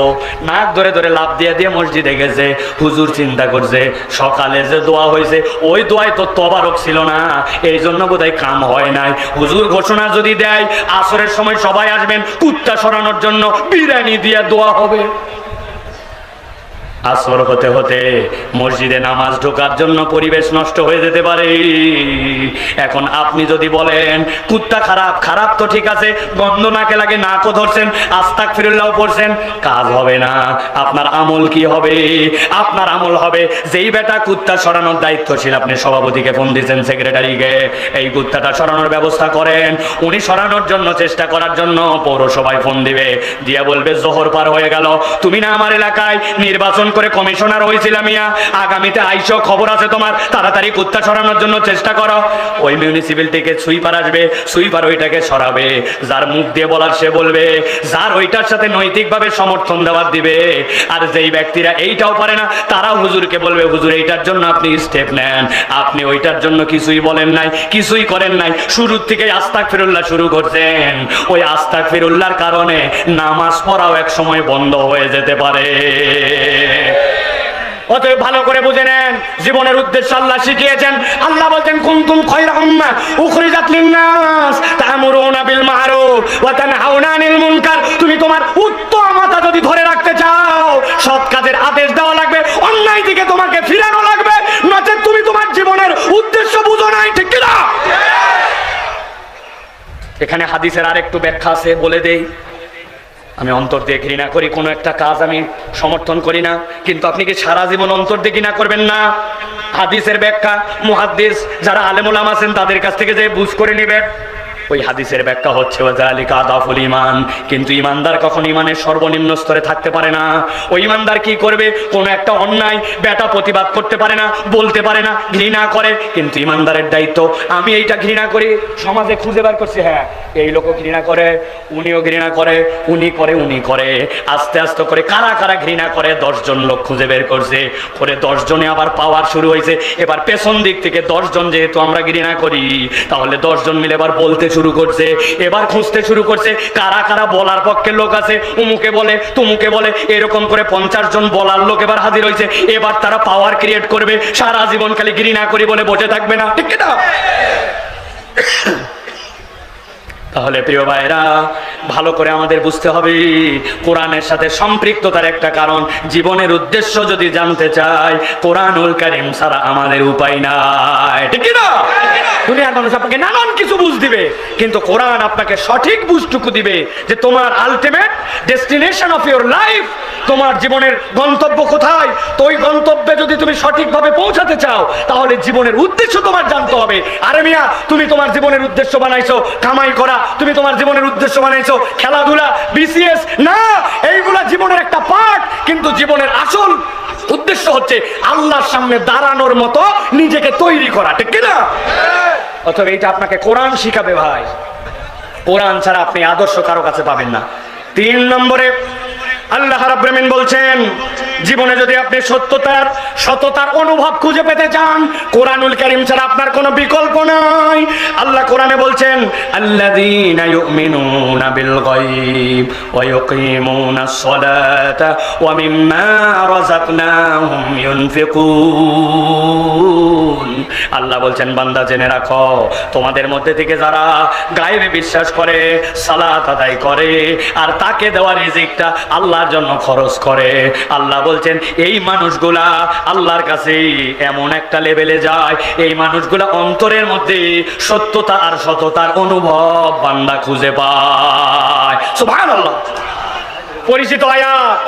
নাক ধরে ধরে লাফ দিয়ে দিয়ে মসজিদে গেছে। হুজুর চিন্তা করছে সকালে যে দোয়া হয়েছে ওই দোয়ায় তো তবারক ছিল না, এই জন্য বোধহয় কাম হয় নাই। হুজুর ঘোষণা যদি দেয় আসরের সময় সবাই আসবেন, কুত্তা সরানোর জন্য বিরিয়ানি দিয়ে দোয়া হবে। আসর হতে হতে মসজিদে নামাজ ঢোকার জন্য পরিবেশ নষ্ট হয়ে যেতে পারে। এখন আপনি যদি বলেন কুত্তা খারাপ, খারাপ তো ঠিক আছে, গন্ধ নাকে লাগে, নাকও ধরছেন, আস্তাগফিরুল্লাহ পড়ছেন, কাজ হবে না। আপনার আমল কি হবে? আপনার আমল হবে যেই বেটা কুত্তা সরানোর দায়িত্বশীল, আপনি সভাপতিকে ফোন দিয়েছেন, সেক্রেটারিকে, এই কুত্তাটা সরানোর ব্যবস্থা করেন। উনি সরানোর জন্য চেষ্টা করার জন্য পৌরসভায় ফোন দিবে, দিয়ে বলবে জোহর পার হয়ে গেল, তুমি না আমার এলাকায় নির্বাচন করে কমিশনার হয়েছিলাম, আগামীতে আইসো, খবর আছে তোমার, তাড়াতাড়ি কুত্তা সরানোর জন্য চেষ্টা করো। ওই মিউনিসিপ্যালিটিকে সুইপার আসবে, সুইপার ওইটাকে সরাবে, যার মুখ দিয়ে বলার সে বলবে, যার ওইটার সাথে নৈতিকভাবে সমর্থন দেওয়ার দিবে। আর যেই ব্যক্তিরা এইটাও পারে না তারা হুজুরকে বলবে, হুজুর এইটার জন্য আপনি স্টেপ নেন, আপনি ওইটার জন্য কিছুই বলেন নাই, কিছুই করেন নাই, শুরুর থেকে আস্তাগফিরুল্লাহ শুরু করছেন। ওই আস্তাগফিরুল্লাহর কারণে নামাজ পড়াও এক সময় বন্ধ হয়ে যেতে পারে। অতএব ভালো করে বুঝে নেন, জীবনের উদ্দেশ্য আল্লাহ শিখিয়েছেন। আল্লাহ বলছেন কুনতুম খায়রা উম্মাহ উখরিজাত লিন-নাস তা'মুরুনা বিল মা'রুফ ওয়া তানহাউনা আনিল মুনকার। তুমি তোমার উত্তমতা যদি ধরে রাখতে চাও, সৎ কাজের আদেশ দেওয়া লাগবে, অন্যায় দিকে তোমাকে ফিরানো লাগবে, নচেত তুমি তোমার জীবনের উদ্দেশ্য বুঝো নাই। ঠিক কি না? এখানে হাদিসের আরেকটু ব্যাখ্যা আছে, বলে দেই। আমি অন্তর দিয়ে ঘৃণা করি কোনো একটা কাজ, আমি সমর্থন করি না, কিন্তু আপনি কি সারা জীবন অন্তর দিয়ে ঘৃণা করবেন না? হাদিসের ব্যাখ্যা মুহাদ্দিস যারা আলেম উলামা আছেন তাদের কাছ থেকে যে বুঝ করে নেবেন। ওই হাদিসের ব্যাখ্যা হচ্ছে ওয়াযালিকা আদাফুল ঈমান, কিন্তু ঈমানদার কখন ঈমানের সর্বনিম্ন স্তরে থাকতে পারে না। ওই ঈমানদার কি করবে? কোন একটা অন্যায় বেটা প্রতিবাদ করতে পারে না, বলতে পারে না, ঘৃণা করে, কিন্তু ঈমানদারের দায়িত্ব আমি এইটা ঘৃণা করি, সমাজে খুঁজে বার করছি, হ্যাঁ এই লোকও ঘৃণা করে, উনিও ঘৃণা করে, উনি করে, আস্তে আস্তে করে কারা কারা ঘৃণা করে 10 জন লোক খুঁজে বের করছে, করে 10 জনে আবার পাওয়ার শুরু হয়েছে। এবার পেছন দিক থেকে 10 জন যেহেতু আমরা ঘৃণা করি, তাহলে 10 জন মিলে এবার বলতে শুরু করছে, এবার খুঁজতে শুরু করছে কারা কারা বলার পক্ষে লোক আছে, উমুকে বলে তুমুকে বলে, এরকম করে 50 জন বলার লোক এবার হাজির হয়েছে। এবার তারা পাওয়ার ক্রিয়েট করবে, সারা জীবন খালি ঘৃণা করি বলে বসে থাকবে না। ঠিক না? তাহলে প্রিয় ভাইরা, ভালো করে আমাদের বুঝতে হবে কোরআনের সাথে সম্পৃক্ততার একটা কারণ। জীবনের উদ্দেশ্য যদি জানতে চাই, কোরআনুল কারীম ছাড়া আমাদের উপায় নাই। ঠিক না? দুনিয়ার মানুষ আপনাকে নানান কিছু বুঝ দিবে, কিন্তু কোরআন আপনাকে সঠিক বুঝটুকু দিবে যে তোমার ultimate destination of your life, তোমার জীবনের গন্তব্য কোথায়। তো ওই গন্তব্যে যদি তুমি সঠিকভাবে পৌঁছাতে চাও, তাহলে জীবনের উদ্দেশ্য তোমার জানতে হবে। আরে মিয়া, তুমি তোমার জীবনের উদ্দেশ্য বানাইছো কামাই করা, তুমি তোমার জীবনের উদ্দেশ্য বানাইছো খেলাধুলা, বিসিএস না, এইগুলা জীবনের একটা পার্ট, কিন্তু জীবনের আসল উদ্দেশ্য হচ্ছে আল্লাহর সামনে দাঁড়ানোর মতো নিজেকে তৈরি করা। ঠিক কিনা? অথবা এইটা আপনাকে কোরআন শিখাবে ভাই, কোরআন ছাড়া আপনি আদর্শ কারো কাছে পাবেন না। 3 নম্বরে আল্লাহ রাব্বুল আমিন বলছেন, জীবনে যদি আপনি সততার অনুভব খুঁজে পেতে চান, কোরআনুল কারীম ছাড়া আপনার কোনো বিকল্প নাই। আল্লাহ কোরআনে বলছেন, আল্লাযীনা ইউমিনুনা বিল গায়ব ওয়া ইউকিমুনাস সালাতা ওয়া মিম্মা রাযাকনাহুম ইউনফিকুন। আল্লাহ বলছেন, বান্দা জেনে রাখো, তোমাদের মধ্যে থেকে যারা গায়েবে বিশ্বাস করে, সালাত আদায় করে, আর তাকে দেওয়া রিজিকটা আল্লাহর জন্য খরচ করে, আল্লাহ বলছেন এই মানুষগুলা আল্লাহর কাছে এমন একটা লেভেলে যায়, এই মানুষগুলা অন্তরের মধ্যে সত্যতা আর সততার অনুভব বান্দা খুঁজে পায়। সুবহানাল্লাহ। পরিচিত আয়াত,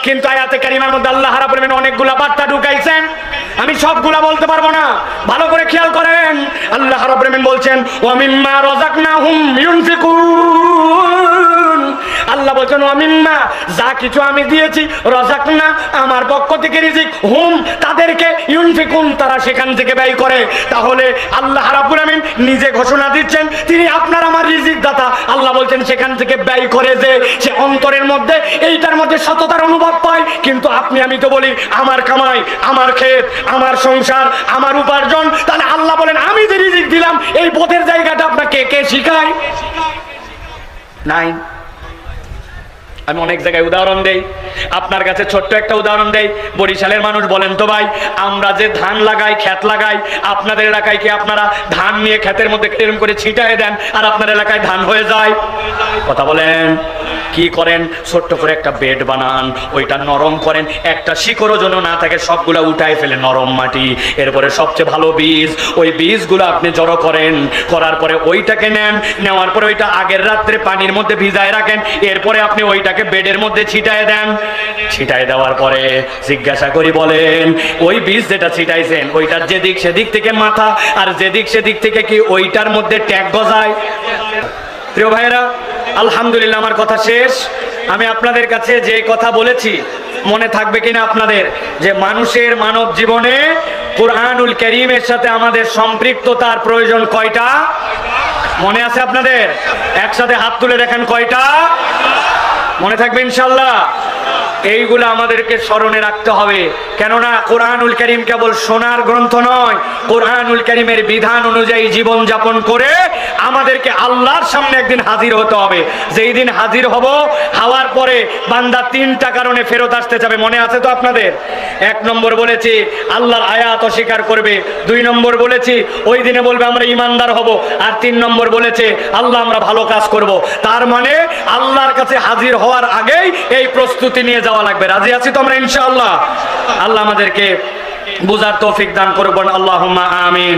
কিন্তু আয়াতে কারিমার মধ্যে আল্লাহ রাব্বুল আলামিন অনেকগুলা বার্তা ঢুকাইছেন, আমি সবগুলা বলতে পারবো না, ভালো করে খেয়াল করেন। আল্লাহ রাব্বুল আলামিন বলছেন ওয়া মিম্মা রাযাকনাহুম ইউনফিকুন, আল্লাহ বলছেন ওয়া মিম্মা, যা কিছু আমি দিয়েছি, রাযাকনা আমার পক্ষ থেকে রিজিক, হুম তাদেরকে, ইউনফিকুন তারা সেখান থেকে ব্যয় করে। তাহলে আল্লাহ রাব্বুল আলামিন নিজে ঘোষণা দিচ্ছেন তিনি আপনার আমার রিজিক দাতা। আল্লাহ বলছেন সেখান থেকে ব্যয় করে যে সে অন্তরের মধ্যে এইটার মধ্যে সততার অনুভব পায়। কিন্তু আপনি আমি তো বলি আমার কামাই, আমার ক্ষেত, আমার সংসার, আমার উপার্জন। তাহলে আল্লাহ বলেন আমি যে রিজিক দিলাম এই বোধের জায়গাটা আপনাকে কে শিখায়? নাই। আমি অনেক জায়গায় উদাহরণ দেই, আপনার কাছে ছোট্ট একটা উদাহরণ দেই। বরিশালের মানুষ বলেন তো ভাই, আমরা যে ধান লাগাই, ক্ষেত লাগাই, আপনাদের এলাকায় কি আপনারা ধান নিয়ে ক্ষেতের মধ্যে এরকম করে ছিটায় দেন আর আপনার এলাকায় ধান হয়ে যায়? কথা বলেন। কি করেন? ছোট্ট করে একটা বেড বানান, ওইটা নরম করেন, একটা শিকড়ও যেন না থাকে, সবগুলা উঠায় ফেলে নরম মাটি, এরপরে সবচেয়ে ভালো বীজ, ওই বীজগুলো আপনি জড়ো করেন, করার পরে ওইটাকে নেন, নেওয়ার পরে ওইটা আগের রাত্রে পানির মধ্যে ভিজায় রাখেন, এরপরে আপনি ওইটাকে বেডের মধ্যে ছিটায় দেন। ছিটায় দেওয়ার পরে জিজ্ঞাসা করি বলেন ওই বীজ যেটা ছিটাইছেন ওইটার যেদিক সেদিক থেকে মাথা, আর যেদিক সেদিক থেকে কি ওইটার মধ্যে ট্যাগ গজায়? প্রিয় ভাইয়েরা, আলহামদুলিল্লাহ আমার কথা শেষ। আমি আপনাদের কাছে যে কথা বলেছি মনে থাকবে কিনা আপনাদের, যে মানুষের মানব জীবনে কুরআনুল কারীমের সাথে আমাদের সম্পৃক্ততার প্রয়োজন কয়টা? মনে আছে আপনাদের? একসাথে হাত তুলে দেখেন কয়টা? মনে থাকবে ইনশাআল্লাহ। এইগুলো আমাদেরকে স্মরণে রাখতে হবে, কেননা কুরআনুল কারীম কেবল শোনার গ্রন্থ নয়, কুরআনুল কারীমের বিধান অনুযায়ী জীবন যাপন করে আমাদেরকে আল্লাহর সামনে একদিন হাজির হতে হবে। যেই দিন হাজির হব, হওয়ার পরে বান্দা তিনটা কারণে ফেরত আসতে যাবে। মনে আছে তো আপনাদের? এক নম্বর বলেছি আল্লাহর আয়াত অস্বীকার করবে, দুই নম্বর বলেছি ওই দিনে বলবে আমরা ইমানদার হব, আর তিন নম্বর বলেছে আল্লাহ আমরা ভালো কাজ করব। তার মানে আল্লাহর কাছে হাজির হওয়ার আগেই এই প্রস্তুতি নিয়ে যাওয়া লাগবে। রাজি আছি তো আমরা ইনশাআল্লাহ? আল্লাহ আমাদেরকে বুঝার তৌফিক দান করবেন। আল্লাহুম্মা আমিন।